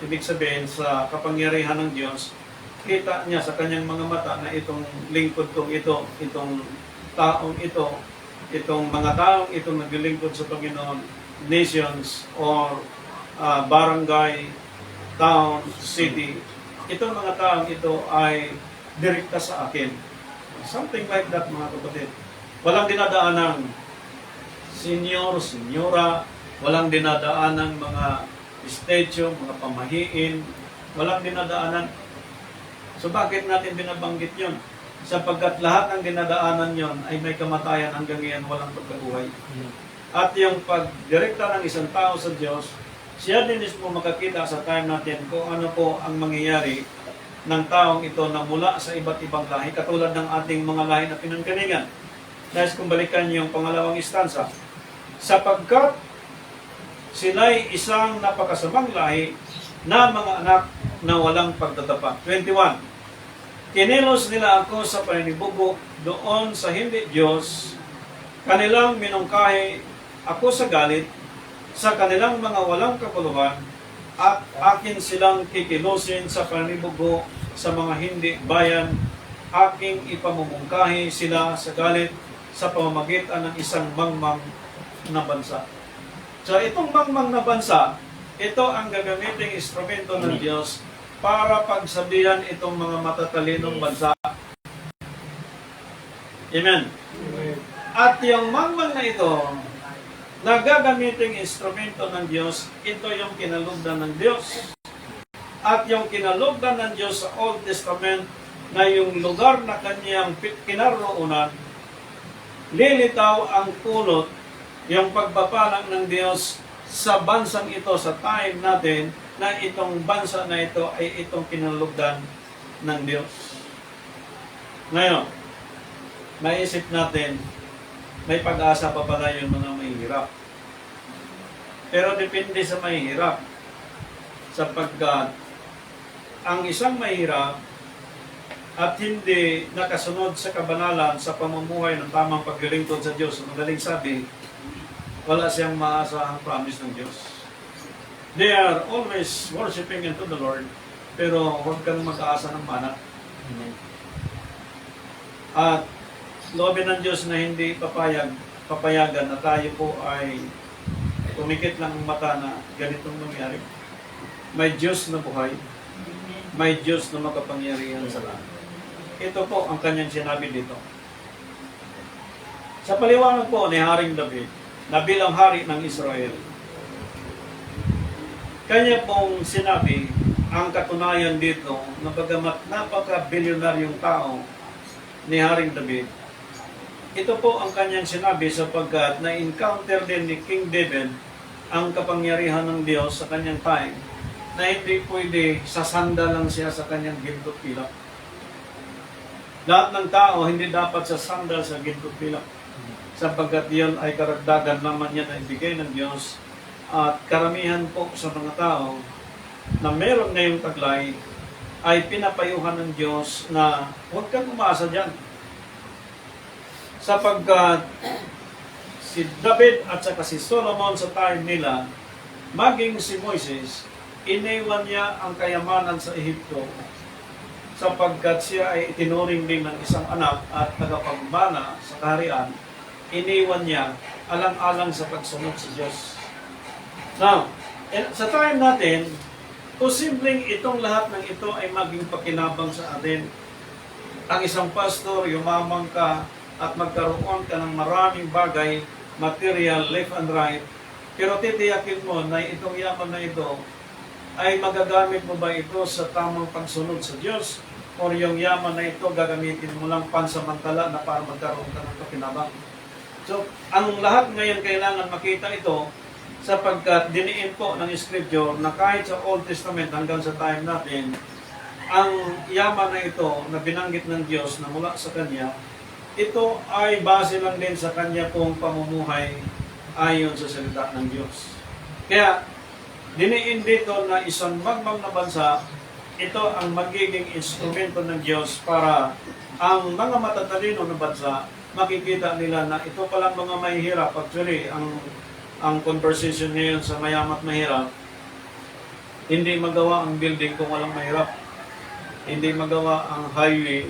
ibig sabihin sa kapangyarihan ng Diyos, kita niya sa kanyang mga mata na itong lingkod kong ito, itong taong ito, itong mga taong itong naglilingkod sa Panginoon, nations or barangay, town, city, itong mga taong ito ay direkta sa akin. Something like that, mga kapatid. Walang dinadaan ng senior, senyora, walang dinadaanan mga statue, mga pamahiin, walang dinadaanan. So bakit natin binabanggit yun? Sapagkat lahat ng dinadaanan yon ay may kamatayan hanggang ngayon walang pagkabuhay. At yung pagdirekta ng isang tao sa Diyos, siya din mismo makakita sa time natin kung ano po ang mangyayari ng taong ito na mula sa iba't ibang lahi, katulad ng ating mga lahi na pinanggalingan. Dahil kung balikan yung pangalawang istansa, sapagkat sila'y isang napakasamang lahi na mga anak na walang pagtatapat. 21. Kinilos nila ako sa paninibugo doon sa hindi Diyos, kanilang minungkahi ako sa galit, sa kanilang mga walang kapuluhan, at akin silang kikilusin sa paninibugo sa mga hindi bayan, aking ipamumungkahi sila sa galit sa pamamagitan ng isang mangmang na bansa. So itong mangmang na bansa, ito ang gagamiting instrumento ng Diyos para pagsabihan itong mga matatalinong bansa. Amen. At yung mangmang na ito, na gagamiting instrumento ng Diyos, ito yung kinalugdan ng Diyos. At yung kinalugdan ng Diyos sa Old Testament na yung lugar na kanyang kinaroonan, lilitaw ang pulot, yung pagpapalang ng Diyos sa bansang ito, sa time natin, na itong bansa na ito ay itong kinalugdan ng Diyos. Ngayon, naisip natin, may pag-asa pa pala yung mga mahihirap. Pero depende sa mahihirap. Sapagkat ang isang mahirap at hindi nakasunod sa kabanalan sa pamumuhay ng tamang paglilingkod sa Diyos, madaling sabi, wala siyang maasahang promise ng Diyos. They are always worshiping unto the Lord, pero huwag kang mag-aasa ng mana. At loobin ng Diyos na hindi papayagan na tayo po ay tumikit lang ang mata na ganitong nangyari. May Diyos na buhay, may Diyos na makapangyarihan sa lahat. Ito po ang kanyang sinabi dito. Sa paliwanag po ni Haring David, na bilang hari ng Israel, kanya pong sinabi ang katunayan dito na bagamat napaka-bilyonaryong tao ni Haring David, ito po ang kanyang sinabi sapagkat na-encounter din ni King David ang kapangyarihan ng Diyos sa kanyang time na hindi pwede sasanda lang siya sa kanyang gintot pilak. Lahat ng tao hindi dapat sasandal sa gintot pilak sapagkat iyon ay karagdagan naman yan na ibigay ng Diyos. At karamihan po sa mga tao na meron ngayong taglay ay pinapayuhan ng Diyos na huwag kang umasa dyan. Sapagkat si David at saka si Solomon sa time nila, maging si Moises, iniwan niya ang kayamanan sa Ehipto sapagkat siya ay itinuring din ng isang anak at tagapagmana sa kaharian. Iniwan niya alang-alang sa pagsunod sa Diyos. Now, sa time natin, posibleng itong lahat ng ito ay maging pakinabang sa atin. Ang isang pastor, yumamang ka at magkaroon ka ng maraming bagay, material, left and right, pero titiyakin mo na itong yaman na ito ay magagamit mo ba ito sa tamang pagsunod sa Diyos o yung yaman na ito gagamitin mo lang pansamantala na para magkaroon ka ng pakinabang. So, ang lahat ngayon kailangan makita ito sapagkat diniin po ng Scripture na kahit sa Old Testament hanggang sa time natin, ang yaman na ito na binanggit ng Diyos na mula sa Kanya, ito ay base lang din sa Kanya pong pamumuhay ayon sa salita ng Diyos. Kaya, diniin dito na isang magmang na bansa, ito ang magiging instrumento ng Diyos para ang mga matatalino na bansa, makikita nila na ito palang mga mahihirap. Actually, ang conversation ngayon sa mayamat mahirap, hindi magawa ang building kung walang mahirap. Hindi magawa ang highway,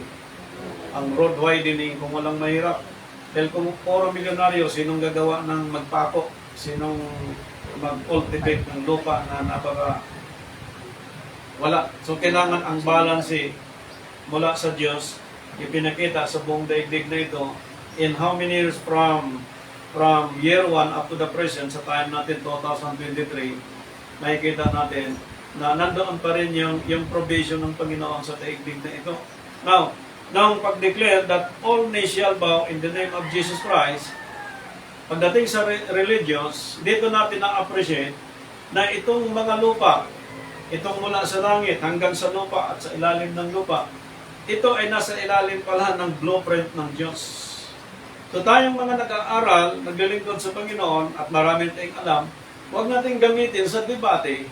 ang road widening kung walang mahirap. Dahil kung puro milyonaryo, sinong gagawa ng magpako? Sinong mag-cultivate ng lupa na napaka wala. So kailangan ang balance mula sa Diyos, ipinakita sa buong daigdig na ito in how many years from year 1 up to the present, sa time natin 2023, makikita natin na nandoon pa rin yung provision ng Panginoon sa daigdig na ito. Now, pag-declare that all knees shall bow in the name of Jesus Christ, pagdating sa religious, dito natin na-appreciate na itong mga lupa, itong mula sa langit hanggang sa lupa at sa ilalim ng lupa, ito ay nasa ilalim pala ng blueprint ng Diyos. So tayong mga nag-aaral, naglilingkod sa Panginoon at marami tayong alam, huwag natin gamitin sa debate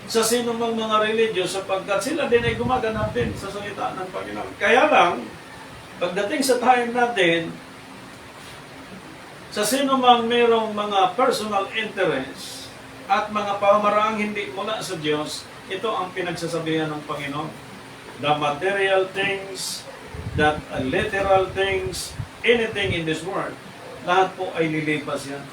sa sino mang mga religious sapagkat sila din ay gumaganap din sa salita ng Panginoon. Kaya lang, pagdating sa time natin, sa sino mang mayroong mga personal interest at mga pamaraang hindi mula sa Diyos, ito ang pinagsasabihan ng Panginoon. The material things, the literal things, anything in this world, lahat po ay lilipas yan.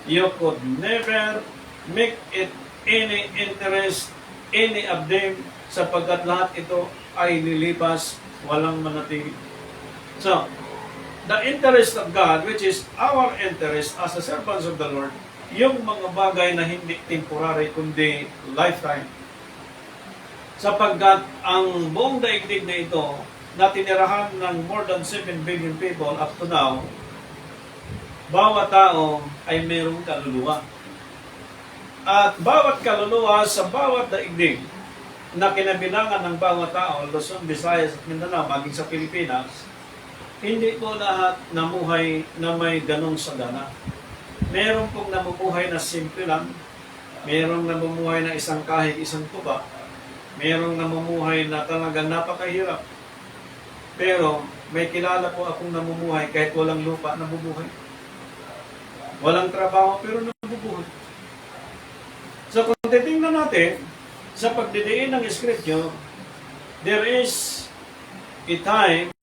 You could never make it any interest, any of them, sapagkat lahat ito ay lilipas, walang manatili. So, the interest of God, which is our interest as a servants of the Lord, yung mga bagay na hindi temporary, kundi lifetime. Sapagkat ang buong daigdig na ito, na tinirahan ng more than 7 billion people up to now, bawat tao ay mayroong kaluluwa. At bawat kaluluwa sa bawat daigdig na kinabilangan ng bawat tao, Luzon, Visayas at Mindanao, maging sa Pilipinas, hindi po lahat namuhay na may ganong sagana. Meron pong namumuhay na simple lang, merong namumuhay na isang kahig, isang tuba, merong namumuhay na talagang napakahirap. Pero may kilala po akong namumuhay kahit walang lupa, nabubuhay. Walang trabaho pero nabubuhay. So kung titingnan natin sa pagdidiin ng Scripture, there is a time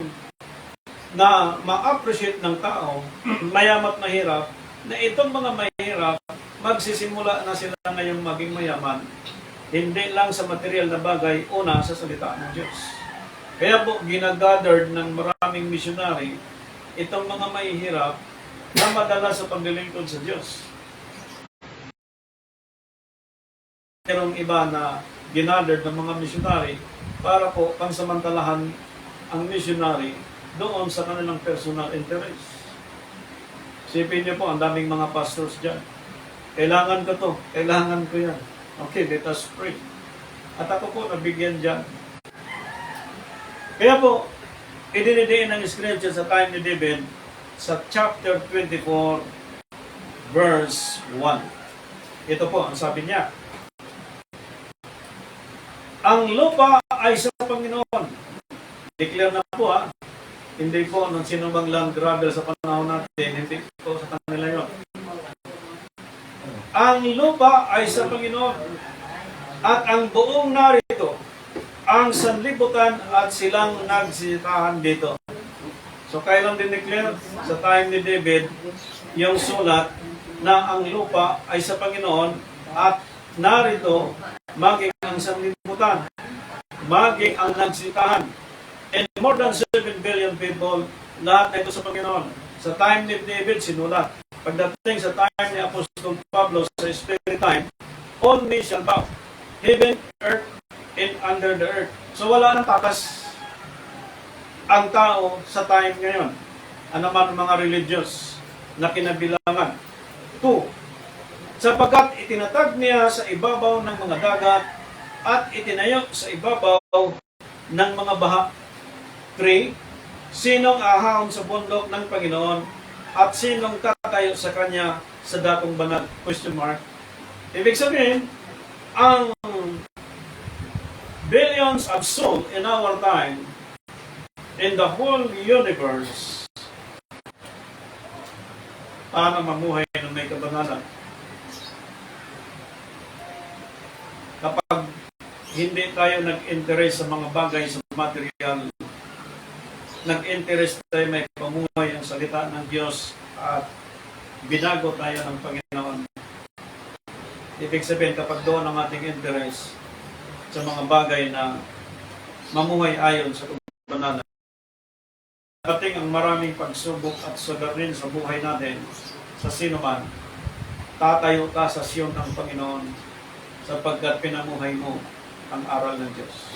na ma-appreciate ng tao, mayamat mahirap, na itong mga mahirap, magsisimula na sila ngayong maging mayaman. Hindi lang sa material na bagay, una sa salita ng Diyos. Kaya po, ginagathered ng maraming missionary, itong mga mahihirap na madala sa paglilingkod sa Diyos. Merong iba na ginathered ng mga missionary para po pansamantalahan ang missionary doon sa kanilang personal interest. Sipin niyo po, ang daming mga pastors dyan. Kailangan ko to, kailangan ko yan. Okay, let us pray. At ako po nabigyan dyan. Kaya po, idinidiin ng Scripture sa time ni David sa chapter 24, verse 1. Ito po, ang sabi niya, ang lupa ay sa Panginoon. Declare na po Hindi po nung sino bang land grabber sa panahon natin, hindi po sa kanila yun. Ang lupa ay sa Panginoon at ang buong narito, ang sanlibutan at silang nagsitahan dito. So kailan din-declare? Sa time ni David, yung sulat na ang lupa ay sa Panginoon at narito, maging ang sanlibutan, maging ang nagsitahan. And more than 7 billion people, lahat na ito sa Panginoon. Sa time ni David, sinulat. Pagdating sa time ni Apostol Pablo sa Spirit time, all knees shall bow. Heaven, earth, and under the earth. So wala nang takas ang tao sa time ngayon. Ano man mga religious na kinabilangan. 2. Sapagkat itinatag niya sa ibabaw ng mga dagat at itinayo sa ibabaw ng mga baha. 3. Sinong ahahon sa bundok ng Panginoon at sinong tayo sa Kanya sa dakong banal? Question mark. Ibig sabihin, ang billions of souls in our time, in the whole universe, paano mamuhay ng may kabanalan? Kapag hindi tayo nag-interest sa mga bagay sa material, nag-interest tayo may pamuhay ang salita ng Diyos at binago tayo ng Panginoon. Ibig sabihin, kapag doon ang ating interest sa mga bagay na mamuhay ayon sa kabanalan, dating ang maraming pagsubok at sagarin sa buhay natin, sa sino man, tatayo ka sa siyon ng Panginoon sapagkat pinamuhay mo ang aral ng Diyos.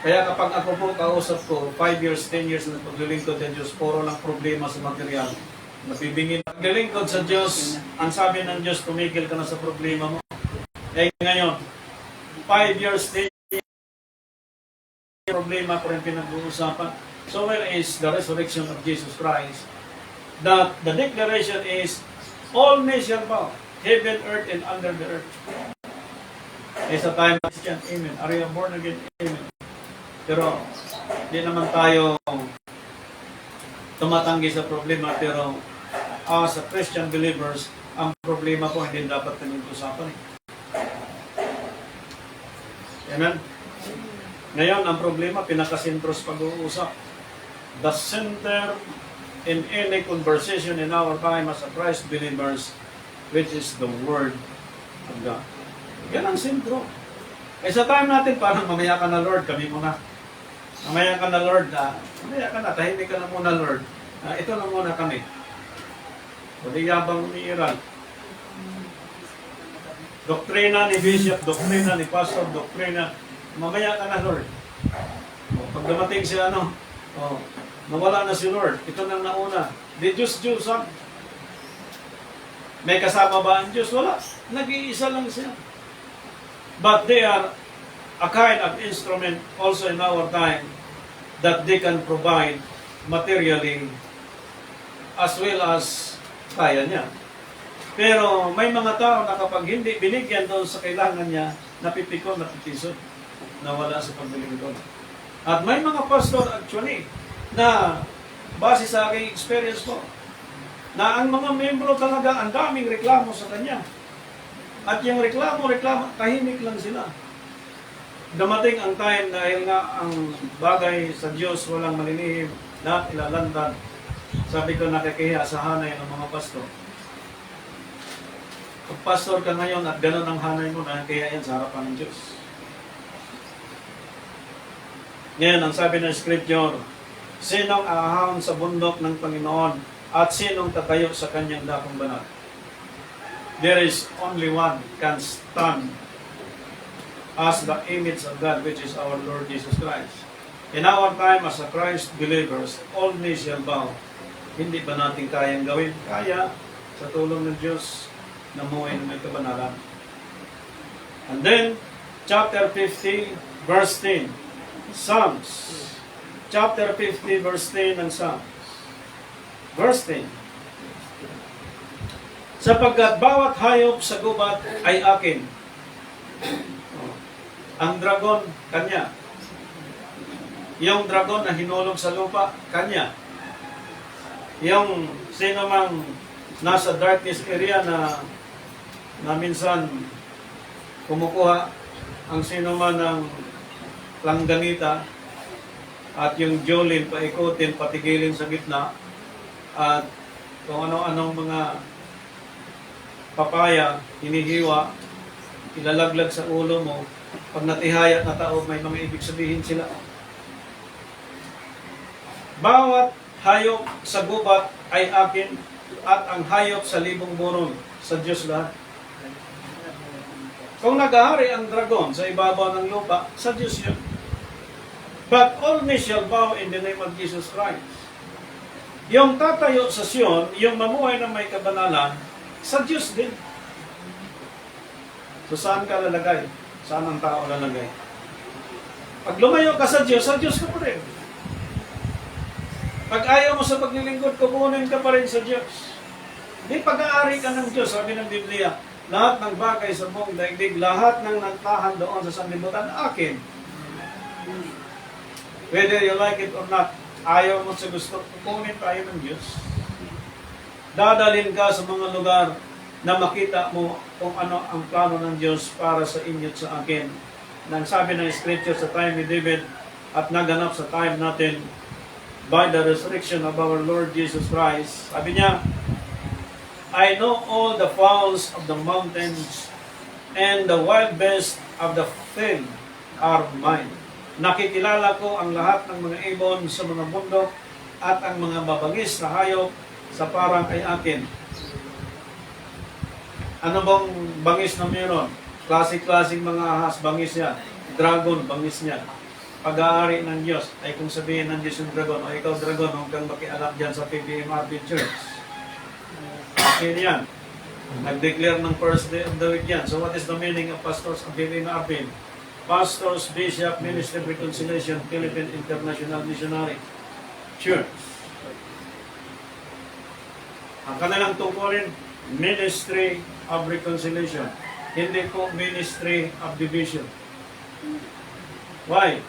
Kaya kapag ako po kausap ko, 5 years, 10 years na paglilingkod ng Diyos, puro lang problema sa material. Napibingin. Paglilingkod sa Diyos, ang sabi ng Diyos, tumigil ka na sa problema mo. Eh ngayon, 5 years, 10 years, problema pa rin pinag-uusapan. So where is the resurrection of Jesus Christ? That the declaration is, all nations bow, heaven, earth, and under the earth. It's a time of Christian, amen. Are you born again? Amen. Pero, di naman tayo tumatanggi sa problema, pero as a Christian believers, ang problema po hindi dapat pinag-usapan. Amen? Ngayon, ang problema, pinakasintros pag-uusap. The center in any conversation in our time as a Christ believers, which is the Word of God. Yan ang sentro. Eh sa time natin, parang mamaya ka na Lord, kami muna. Mamaya ka na Lord, mamaya ka na, tahimik ka na muna Lord. Ito na muna kami. Wali yabang umiiral. Doktrina ni Bishop, doktrina ni Pastor, doktrina. Mamaya ka na Lord. Pag dumating si nawala na si Lord, ito nang nauna. Di Diyos, may kasama ba ang Diyos? Wala. Nag-iisa lang siya. But they are a kind of instrument also in our time that they can provide materially as well as kaya niya. Pero may mga tao na kapag hindi binigyan doon sa kailangan niya, napipikon, napipisod, nawala sa paglilingkod. At may mga pastor actually na base sa aking experience ko, na ang mga membro talaga, ang daming reklamo sa kanya. At yung reklamo, tahimik lang sila. Dumating ang time dahil nga ang bagay sa Diyos walang malinihim, lahat ilalandan. Sabi ko, nakikiya sa hanay ng mga pastor. Kung pastor ka ngayon at gano'n ang hanay mo, nakikiya yan sa harapan ng Diyos. Ngayon, ang sabi ng Scripture, sinong ahahon sa bundok ng Panginoon at sinong tatayo sa kanyang dakong banal? There is only one can stand as the image of God, which is our Lord Jesus Christ. In our time as a Christ believers, all knees shall bow. Hindi ba natin kayang gawin? Kaya, sa tulong ng Diyos, namuhay ng may kabanalan. And then, chapter 50, verse 10, Psalms. Chapter 50, verse 10 ng Psalms. Verse 10. Sapagkat bawat hayop sa gubat ay akin. Ang dragon, kanya. Yung dragon na hinulog sa lupa, kanya. Yung sino mang nasa darkness area na minsan kumukuha ang sino man ng langganita at yung Jolin paikutin, patigilin sa gitna at kung ano-anong mga papaya, hinihiwa, ilalaglag sa ulo mo. Pag natihaya na tao, may mga ibig sabihin sila. Bawat hayop sa gubat ay akin at ang hayop sa libong buron sa Diyos lahat. Kung nag-ahari ang dragon sa ibabaw ng lupa, sa Diyos yun. But all knees shall bow in the name of Jesus Christ. Yung tatayo sa Sion, yung mamuhay na may kabanalan, sa Diyos din. So saan ka lalagay? Saan ang tao lalagay? Pag lumayo ka sa Diyos ka pa rin. Pag ayaw mo sa paglilingkod, kukunin ka pa rin sa Diyos. Di pag-aari ka ng Diyos, sabi ng Biblia, lahat ng bagay sa buong daigdig, lahat ng nagtahan doon sa sanlibutan, akin. Whether you like it or not, ayaw mo sa gusto, kukunin tayo ng Diyos. Dadalhin ka sa mga lugar na makita mo kung ano ang plano ng Diyos para sa inyo at sa akin. Nang sabi ng Scripture sa time ni David at naganap sa time natin by the resurrection of our Lord Jesus Christ, sabi niya, I know all the fowls of the mountains and the wild beasts of the field are mine. Nakikilala ko ang lahat ng mga ibon sa mga bundok at ang mga babangis na hayop sa parang ay akin. Ano bang bangis na meron? Klasik-klasik mga ahas, bangis yan. Dragon, bangis niya. Pag-aari ng Diyos, ay kung sabihin ng Diyos yung dragon, o ikaw dragon, huwag kang makialam dyan sa PBMRP Church. Akin yan. Nag-declare ng first day of the week yan. So what is the meaning of pastors of PBMRP? Pastors, Bishop, Ministry of Reconciliation, Philippine International Missionary Church. Ang kanilang tungkulin, Ministry of Reconciliation. Hindi po Ministry of Division. Why?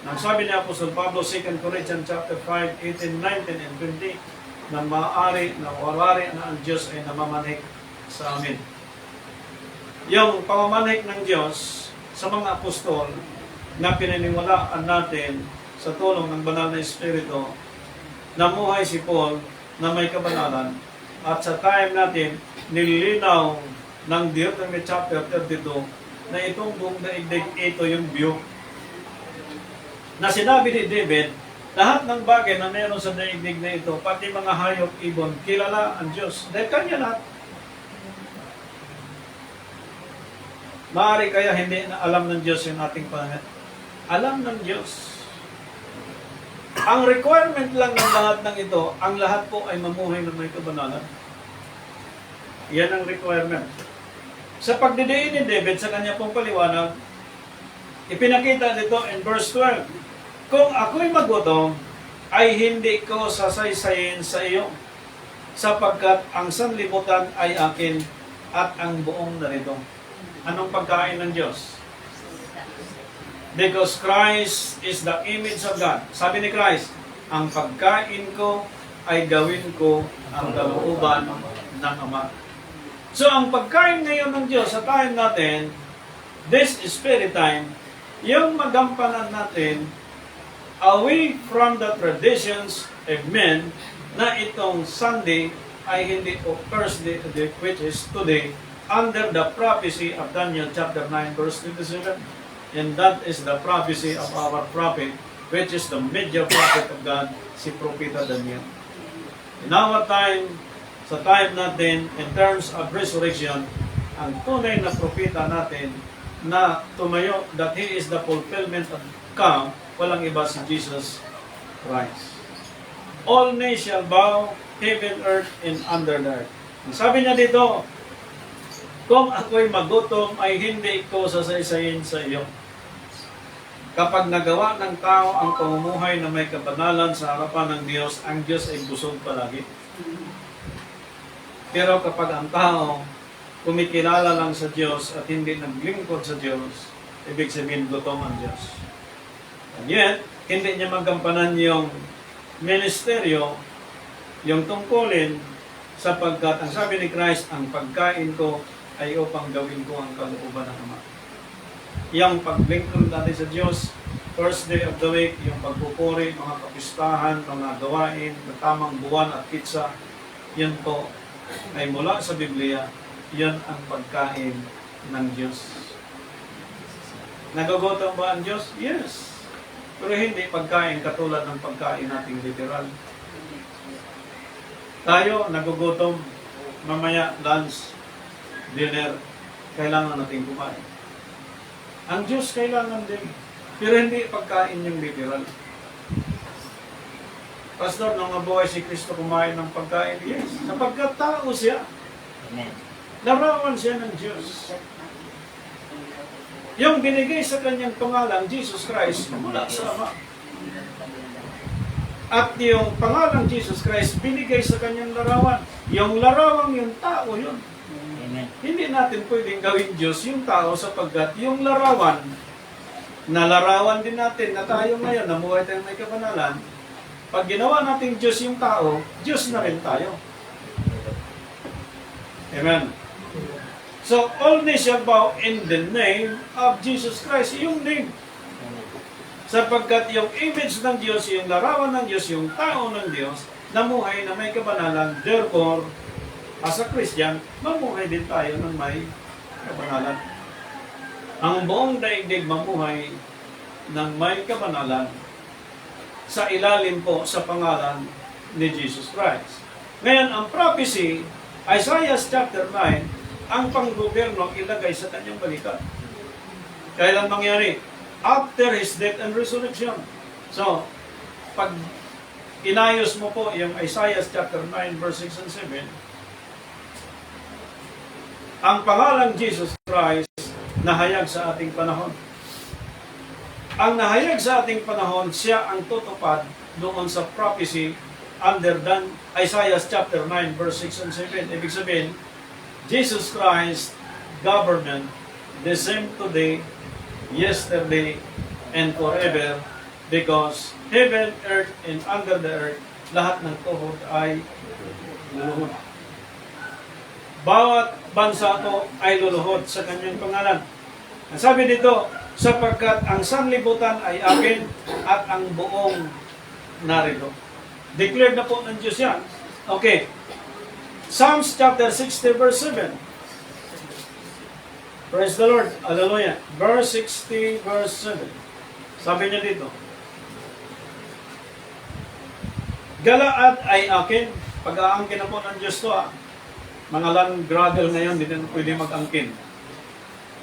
Nang sabi ni Apostol Pablo, 2 Corinthians chapter 5, 18, 19, and 20, na maaari, na warari na ang Diyos ay namamanhik sa amin. Yung pamamanhik ng Diyos sa mga apostol na pinaniwalaan natin sa tulong ng banal na Espiritu, namuhay si Paul na may kabanalan, at sa time natin, nililinaw ng Deuteronomy chapter 32 na itong buong daigdig, ito yung view na sinabi ni David, lahat ng bagay na meron sa daigdig na ito, pati mga hayop, ibon, kilala ang Diyos. Dahil kanya lahat. Maaari kaya hindi na alam ng Diyos yung ating Panginoon. Alam ng Diyos. Ang requirement lang ng lahat ng ito, ang lahat po ay mamuhay ng may kabanalan. Yan ang requirement. Sa pagdidiin ni David sa kanya pong paliwanag, ipinakita dito in verse 12, kung ako'y magutom, ay hindi ko sasaysayin sa iyo, sapagkat ang sanlibutan ay akin at ang buong narito. Anong pagkain ng Diyos? Because Christ is the image of God. Sabi ni Christ, ang pagkain ko ay gawin ko ang kalooban ng Ama. So, ang pagkain ngayon ng Diyos sa time natin, this is spirit time, yung magampanan natin, away from the traditions of men, na itong Sunday ay hindi po Thursday, which is today, under the prophecy of Daniel chapter 9, verse 27. And that is the prophecy of our prophet, which is the major prophet of God, si Propeta Daniel. In our time, sa time natin, in terms of resurrection, ang tunay na propeta natin na tumayo, that He is the fulfillment of come, walang iba si Jesus Christ. All knees shall bow, heaven, earth, and under the earth. Ang sabi niya dito, kung ako'y magutom, ay hindi ko sasaysayin sa iyo. Kapag nagawa ng tao ang pamumuhay na may kabanalan sa harapan ng Diyos, ang Diyos ay busog palagi. Pero kapag ang tao kumikilala lang sa Diyos at hindi naglingkod sa Diyos, ibig sabihin gutom ang Diyos. And yet, hindi niya magampanan yung ministeryo, yung tungkulin, sapagkat ang sabi ni Christ, ang pagkain ko ay upang gawin ko ang kalooban ng Ama. Yung paglingkod natin sa Diyos, first day of the week, yung pagpupuri, mga kapistahan, mga gawain, tamang buwan at kitsa, yun po ay mula sa Biblia, yun ang pagkain ng Diyos. Nagugutom ba ang Diyos? Yes. Pero hindi pagkain katulad ng pagkain nating literal. Tayo, nagugutom, mamaya, lunch, dinner, kailangan natin kumain. Ang Diyos kailangan din, pero hindi pagkain yung literal. Pastor, nung nabuhay si Kristo kumain ng pagkain, yes, sapagkat tao siya. Amen. Larawan siya ng Diyos. Yung binigay sa kanyang pangalan, Jesus Christ, mula sa Ama. At yung pangalang Jesus Christ, binigay sa kanyang larawan. Yung larawang yung tao yun. Amen. Hindi natin pwedeng gawin Diyos yung tao sapagkat yung larawan, na larawan din natin na tayo ngayon, namuhay tayong may kabanalan, pag ginawa natin Diyos yung tao, Diyos na rin tayo. Amen. So, all knees shall bow in the name of Jesus Christ. Yung name. Sapagkat yung image ng Diyos, yung larawan ng Diyos, yung tao ng Diyos, namuhay na may kabanalan. Therefore, as a Christian, mamuhay din tayo ng may kabanalan. Ang buong daigdig mamuhay ng may kabanalan sa ilalim po sa pangalan ni Jesus Christ. Ngayon, ang prophecy, Isaiah chapter 9, ang panggobyerno ilagay sa kanyang balikat. Kailan mangyari? After His death and resurrection. So, pag inayos mo po yung Isaiah chapter 9, verse 6 and 7, ang pangalang Jesus Christ nahayag sa ating panahon. Ang nahayag sa ating panahon, siya ang tutupad doon sa prophecy under than Isaiah chapter 9, verse 6 and 7. Ibig sabihin, Jesus Christ government the same today, yesterday, and forever, because heaven, earth, and under the earth, lahat ng tuhod ay luluhod. Bawat bansa to ay luluhod sa kanyang pangalan. Ang sabi dito, sapagkat ang sanlibutan ay akin at ang buong narito. Declared na po ng Diyos yan. Okay. Psalms chapter 60 verse 7. Praise the Lord. Hallelujah. Verse 60 verse 7. Sabi niya dito, Galaad ay akin. Pag-aangkin na po ng Diyos to, mga land gravel ngayon, hindi na pwede mag-angkin.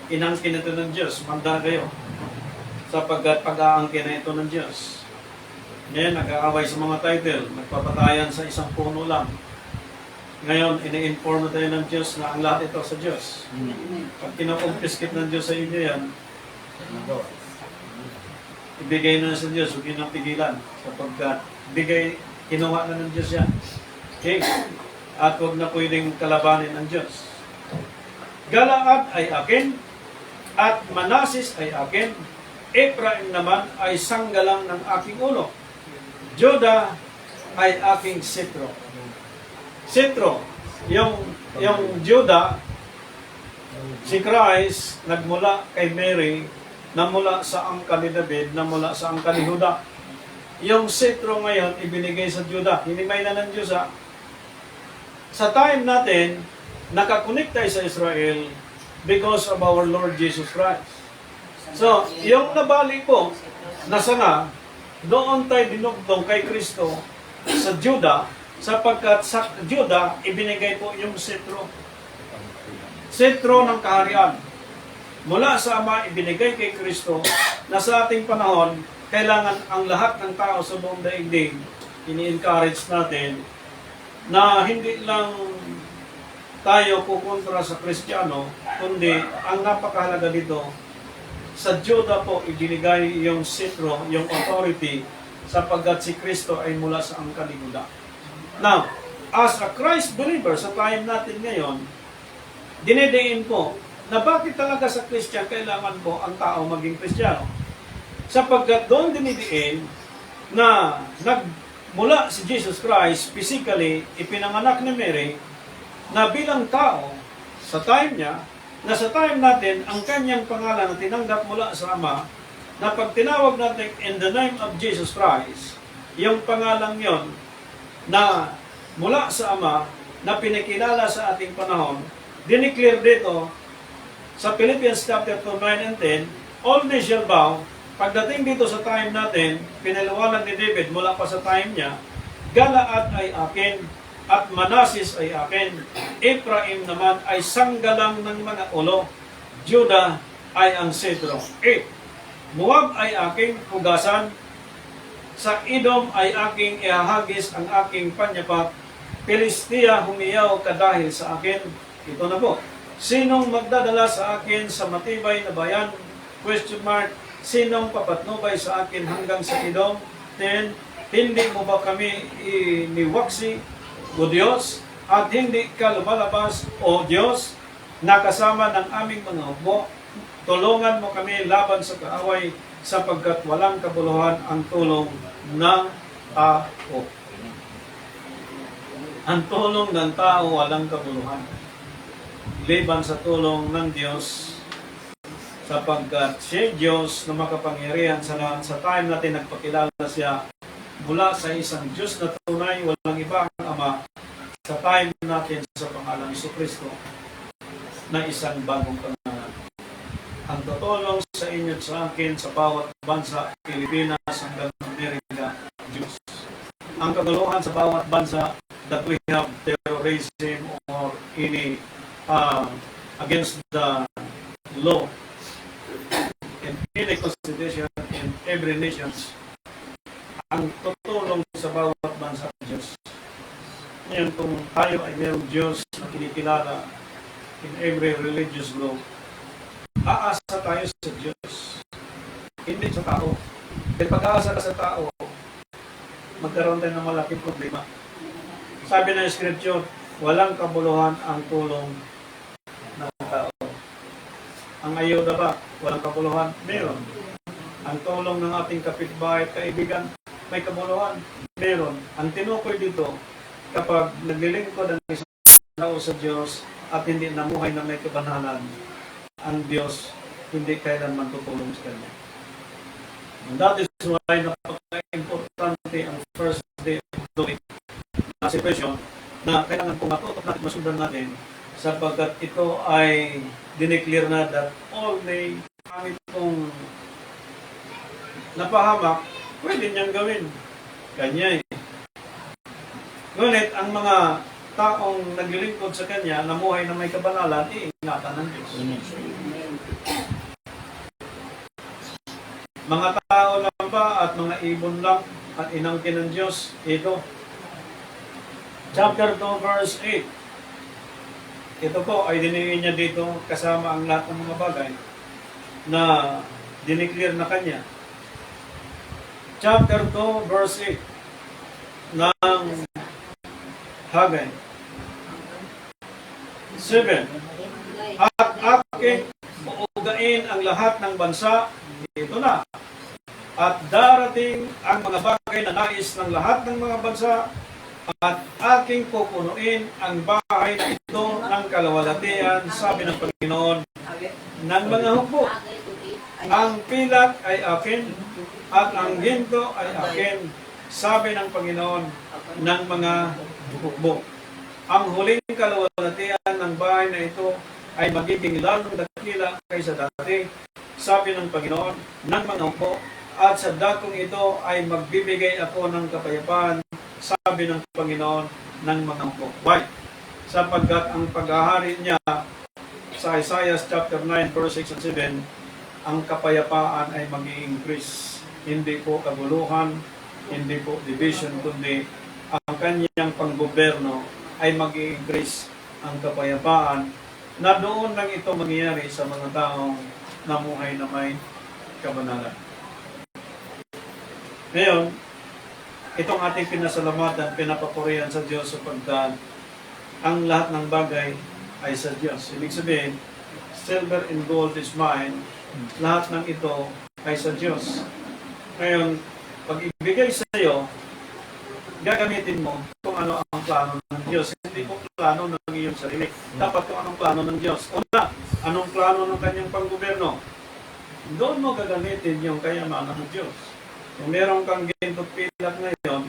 Inangkin ito ng Diyos. Manda kayo. Sapagkat pag-aangkin na ito ng Diyos. Ngayon, nag-aaway sa mga title. Nagpapatayan sa isang puno lang. Ngayon, ini-inform na tayo ng Diyos na ang lahat ito sa Diyos. Pag kinakumpiskip ng Diyos sa inyo yan, ibigay na sa Diyos, huwag yun ang pigilan. Sapagkat kinuha na ng Diyos yan. Okay? At huwag na pwedeng kalabanin ng Diyos. Galaad ay akin, at Manasis ay akin. Ephraim naman ay sanggalang ng aking ulo. Judah ay aking sitro. Sitro, yung Judah, si Christ, nagmula kay Mary, namula sa angka ni David, namula sa angka ni Judah. Yung sitro ngayon, ibinigay sa Judah. Hinimay na ng Diyos, ha? Sa time natin, nakakonect tayo sa Israel because of our Lord Jesus Christ. So, yung nabali ko, nasa nga, doon tayo dinugtong kay Kristo sa Judah, sapagkat sa Judah, ibinigay po yung sitro. Sitro ng kaharian. Mula sa Ama, ibinigay kay Kristo na sa ating panahon, kailangan ang lahat ng tao sa buong daigdig, ini-encourage natin na hindi lang tayo kukontra sa Kristiyano, kundi ang napakahalaga dito, sa Judah po ibinigay yung sitro, yung authority, sapagkat si Kristo ay mula sa angka ni Judah. Now, as a Christ believer, sa time natin ngayon, dinedein po na bakit talaga sa Christian kailangan po ang tao maging Kristiyano. Sapagkat doon dinidiin na mula si Jesus Christ, physically, ipinanganak ni Mary, na bilang tao, sa time niya, na sa time natin, ang kanyang pangalan na tinanggap mula sa Ama, na pag tinawag natin in the name of Jesus Christ, yung pangalan yon na mula sa Ama, na pinikilala sa ating panahon, dineclare dito, sa Philippians chapter 2, 9 and 10, all knees shall bow. Pagdating dito sa time natin, pinaliwanag ni David mula pa sa time niya, Galaad ay akin, at Manasis ay akin. Ephraim naman ay sanggalang ng mga ulo. Judah ay ang sitro. Moab ay aking hugasan. Sa Edom ay aking ihahagis ang aking panyapat. Filistia humiyaw ka dahil sa akin. Ito na po. Sinong magdadala sa akin sa matibay na bayan? Question mark. Sinong papatnubay sa akin hanggang sa Edom? 10. Hindi mo ba kami iniwaksi, O Diyos, at hindi ka lumalabas, O Diyos, na kasama ng aming mga hukbo? Tulungan mo kami laban sa kaaway, sapagkat walang kabuluhan ang tulong ng tao. Ang tulong ng tao walang kabuluhan. Liban sa tulong ng Diyos, sapagkat siya Diyos na makapangyarihan sa lahat. Sa time natin nagpakilala siya mula sa isang Diyos na tunay, walang iba ang Ama, sa time natin sa pangalan ni Jesucristo na isang bagong pangalan. Ang tutulong sa inyo at sa akin sa bawat bansa, Pilipinas hanggang Amerika, Diyos. Ang kaguluhan sa bawat bansa that we have terrorism or any against the law and any constitution in every nation, ang tutulong sa bawat bansa, Diyos. Ngayon, kung tayo ay mayroong Diyos na kinikilala in every religious group, aasa tayo sa Diyos, hindi sa tao. Dahil pag-aasa ka sa tao, magkaroon tayo ng malaking problema. Sabi ng Scripture, walang kabuluhan ang tulong ng tao. Ang ayuda ba? Walang kabuluhan? Meron. Ang tulong ng ating kapitbahay at kaibigan, may kabuluhan? Meron. Ang tinukoy dito, kapag naglilingkod ang isang tao sa Diyos at hindi namuhay na may kabanalan, ang Diyos hindi kailanman tutulong sa kanya. And that is why napaka-importante ang first day of the week na situation na kailangan kung matutok natin, masundan natin, sapagkat ito ay dineclare na that all may ang itong napahamak, pwede niyang gawin. Kanya eh. Ngunit ang mga taong naglilingkod sa kanya, namuhay na may kabanalan, iingatan ng Diyos. Mga tao lang ba at mga ibon lang at inangkin ng Diyos? Ito. Chapter 2, verse 8. Ito po ay dinigin niya dito kasama ang lahat ng mga bagay na dineclare na kanya. Chapter 2, verse 8 ng Hagay. 7. At aking uugain ang lahat ng bansa, ito na. At darating ang mga bagay na nais ng lahat ng mga bansa, at aking pupunuin ang bahay na ito ng kalawalatian, sabi ng Panginoon, ng mga hukbo. Ang pilak ay akin, at ang ginto ay akin, sabi ng Panginoon, ng mga hukbo. Ang huling kalawalatian ng bahay na ito ay magiging lalong dakila kaysa dati, sabi ng Panginoon, ng mga hukbo. At sa dakong ito ay magbibigay ako ng kapayapaan, sabi ng Panginoon, ng mga hukbo. Why? Sapagkat ang paghahari niya sa Isaiah chapter 9, verse 6 and 7, ang kapayapaan ay mag-i-increase. Hindi po kaguluhan, hindi po division, kundi ang kanyang panggoberno ay mag-i-increase ang kapayapaan na doon lang ito mangyayari sa mga taong namuhay na may kabanalan. Ngayon, itong ating pinasalamatan, pinapapurihan sa Diyos sapagkat ang lahat ng bagay ay sa Diyos. Ibig sabihin, silver and gold is mine, lahat ng ito ay sa Diyos. Ngayon, pag ibigay sa iyo, gagamitin mo kung ano ang plano ng Diyos. Hindi kung plano ng iyong sarili. Dapat kung anong plano ng Diyos. Una, anong plano ng kanyang panggoberno? Doon mo gagamitin yung kayamanan ng Diyos. Kung meron kang ginto pilak ngayon,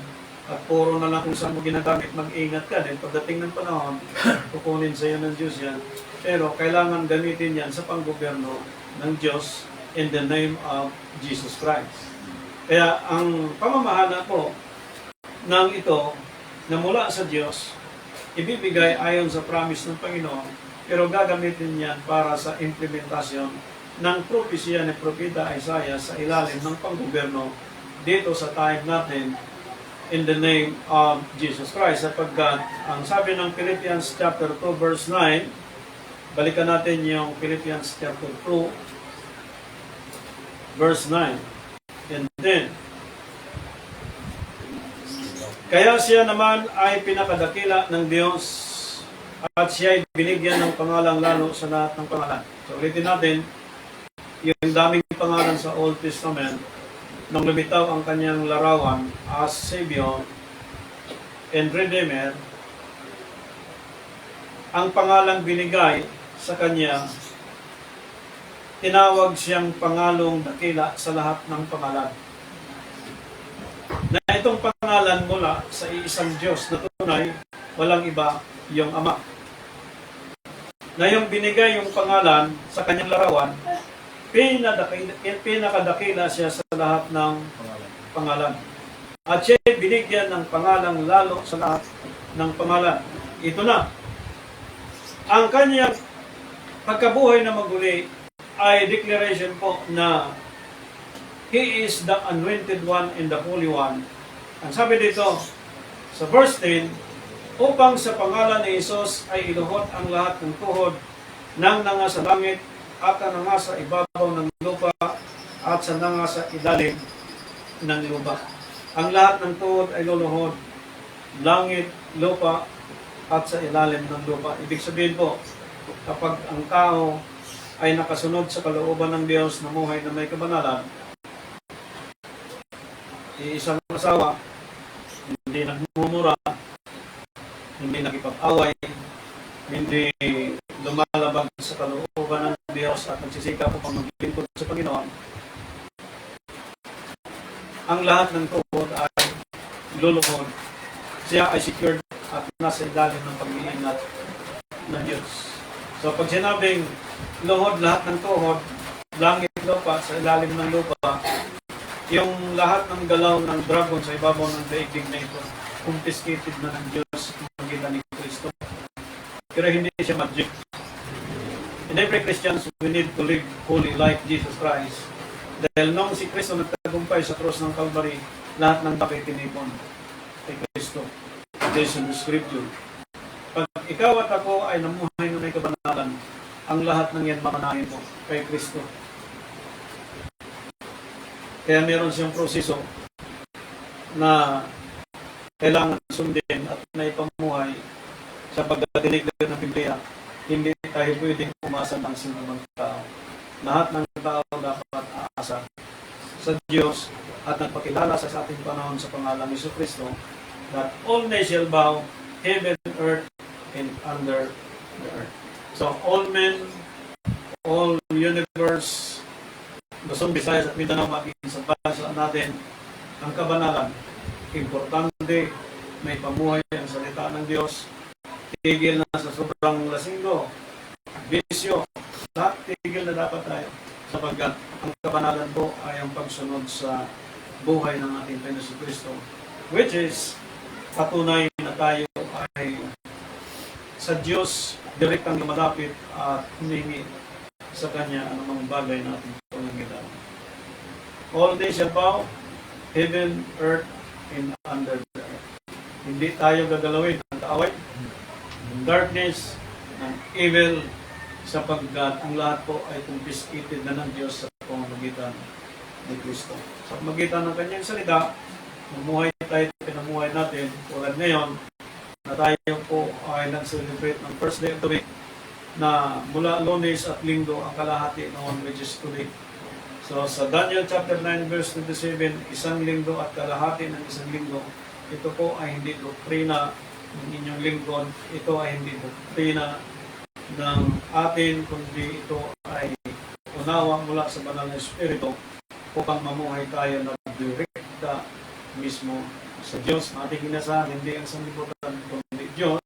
at puro na lang kung saan mo ginagamit, mag-ingat ka din. Pagdating ng panahon, kukunin sa iyo ng Diyos yan. Pero kailangan gamitin yan sa panggoberno ng Diyos in the name of Jesus Christ. Kaya ang pamamahala po ng ito na mula sa Diyos, ibibigay ayon sa promise ng Panginoon, pero gagamitin yan para sa implementasyon ng propesya ni Propeta Isaiah sa ilalim ng panggoberno dito sa time natin in the name of Jesus Christ. Sapagkat ang sabi ng Philippians chapter 2 verse 9, balikan natin yung Philippians chapter 2 verse 9. And then, Kaya siya naman ay pinakadakila ng Diyos at siya ay binigyan ng pangalang lalo sa lahat ng pangalan. So ulitin natin, yung daming pangalan sa Old Testament, nung lumitaw ang kanyang larawan as Savior and Redeemer, ang pangalang binigay sa kanya, tinawag siyang pangalong dakila sa lahat ng pangalan. Na itong pangalan mula sa iisang Diyos na tunay, walang iba, yung Ama. Na yung binigay yung pangalan sa kanyang larawan, pinakadakila siya sa lahat ng pangalan. At siya binigyan ng pangalang lalo sa lahat ng pangalan. Ito na. Ang kanyang pagkabuhay na maguli ay declaration po na He is the Anointed One and the Holy One. Ang sabi dito sa verse 10, upang sa pangalan ni Jesus ay iluhod ang lahat ng tuhod ng nangasa langit at ang nangasa ibabaw ng lupa at sa nangasa ilalim ng lupa. Ang lahat ng tuhod ay luluhod, langit, lupa, at sa ilalim ng lupa. Ibig sabihin po, kapag ang tao ay nakasunod sa kalooban ng Diyos, namuhay na may kabanalan, isang asawa, hindi nagmumura, hindi nagipag-away, hindi lumalabag sa kalooban ng Diyos at nagsisikap upang maglingkod sa Panginoon, ang lahat ng tuhod ay luluhod. Siya ay secured at nasa ilalim ng pag-iingat ng Diyos. So pag sinabing luhod lahat ng tuhod, langit, lupa, sa ilalim ng lupa, yung lahat ng galaw ng dragon sa ibabaw ng daigdig na ito, confiscated na ng Diyos ng pagitan ni Kristo. Pero hindi siya magic. In every Christians, we need to live holy like Jesus Christ. Dahil nung si Kristo nagtagumpay sa cross ng Calvary, lahat ng bakit tinipon kay Kristo. This is the scripture. Pag ikaw at ako ay namuhay na may kabanalan, ang lahat ng yan mamanahin mo kay Kristo. Kaya meron siyang proseso na kailangan sundin at naipamuhay sa pagdadinig ng Biblia. Hindi tayo pwedeng umasa ng sinumang tao. Lahat ng tao dapat aasa sa Diyos at nagpakilala sa ating panahon sa pangalan ni Kristo that all men shall bow, heaven, earth, and under the earth. So all men, all universe, Luzon, Visayas at Mindanao, maging sa bansa natin ang kabanalan. Importante, may pamuhay ang salita ng Diyos. Tigil na sa sobrang lasinggo, bisyo, lahat tigil na dapat tayo. Sapagkat ang kabanalan po ay ang pagsunod sa buhay ng ating Panginoon Kristo, which is patunay na tayo ay sa Diyos direktang lumalapit at humingi sa Kanya anumang bagay na ating pangangailangan. All day shall bow, heaven, earth, and under the earth. Hindi tayo gagalawin ng kaaway, ng darkness, ng evil, sapagkat ang lahat po ay confiscated na ng Diyos sa pamamagitan ni Kristo. Sa pamamagitan ng Kanyang salita, namuhay tayo, pinamuhay natin, tulad ngayon, na tayo po ay nag-celebrate ng first day of the week, na mula Lunes at Linggo ang kalahati noon, which is today. So sa Daniel chapter 9 verse 27, isang linggo at kalahati ng isang linggo, ito po ay hindi doktrina ng inyong lingkod, ito ay hindi doktrina ng atin, kundi ito ay unawa mula sa banal na Espiritu upang mamuhay tayo na direkta mismo sa Diyos. Ating inasahan, hindi ang sanlibutan kundi Diyos.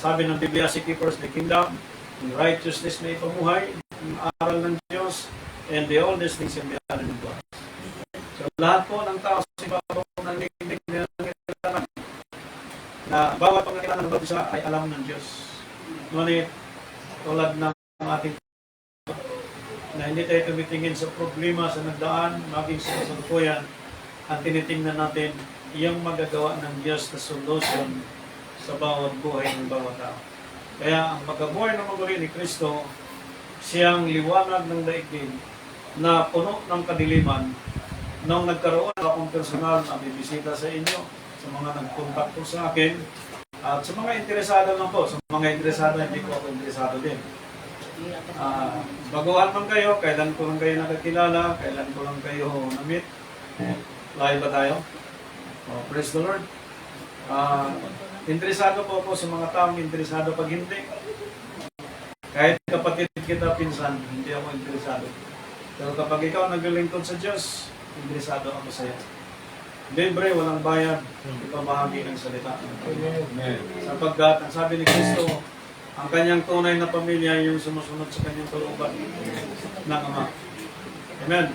Sabi ng Biblia, seek ye first the kingdom, and righteousness na ipamuhay, ang aral ng Diyos, and the all these things shall be added unto us. So lahat po ng tao sa ibabaw ng daigdig na kailangan, na bawat pangangailangan ng bawat isa ay alam ng Diyos. Ngunit, tulad ng ating na hindi tayo tumitingin sa problema sa nagdaan, maging sa kasalukuyan, ang tinitingnan natin yung magagawa ng Diyos na solution sa bawat buhay ng bawat tao. Kaya ang pagkabuhay ng maguli ni Kristo, siyang liwanag ng daigdig na puno ng kadiliman. Nung nagkaroon akong personal na bibisita sa inyo, sa mga nag-contact po sa akin, at sa mga interesado lang po, sa mga interesado, hindi po ako interesado din. Baguhan man kayo, kailan ko lang kayo nakakilala, kailan ko lang kayo na-meet. Live ba tayo? Praise the Lord. Interesado po ako sa mga taong interesado. Pag hindi, kahit kapatid kita pinsan, hindi ako interesado. Pero kapag ikaw naglilingkod sa Diyos, interesado ako sa iyo. Libre, walang bayad, ipamahagi ng salita. Amen. Sapagkat, ang sabi ni Kristo, ang kanyang tunay na pamilya yung sumusunod sa kanyang kalooban ng Ama. Amen.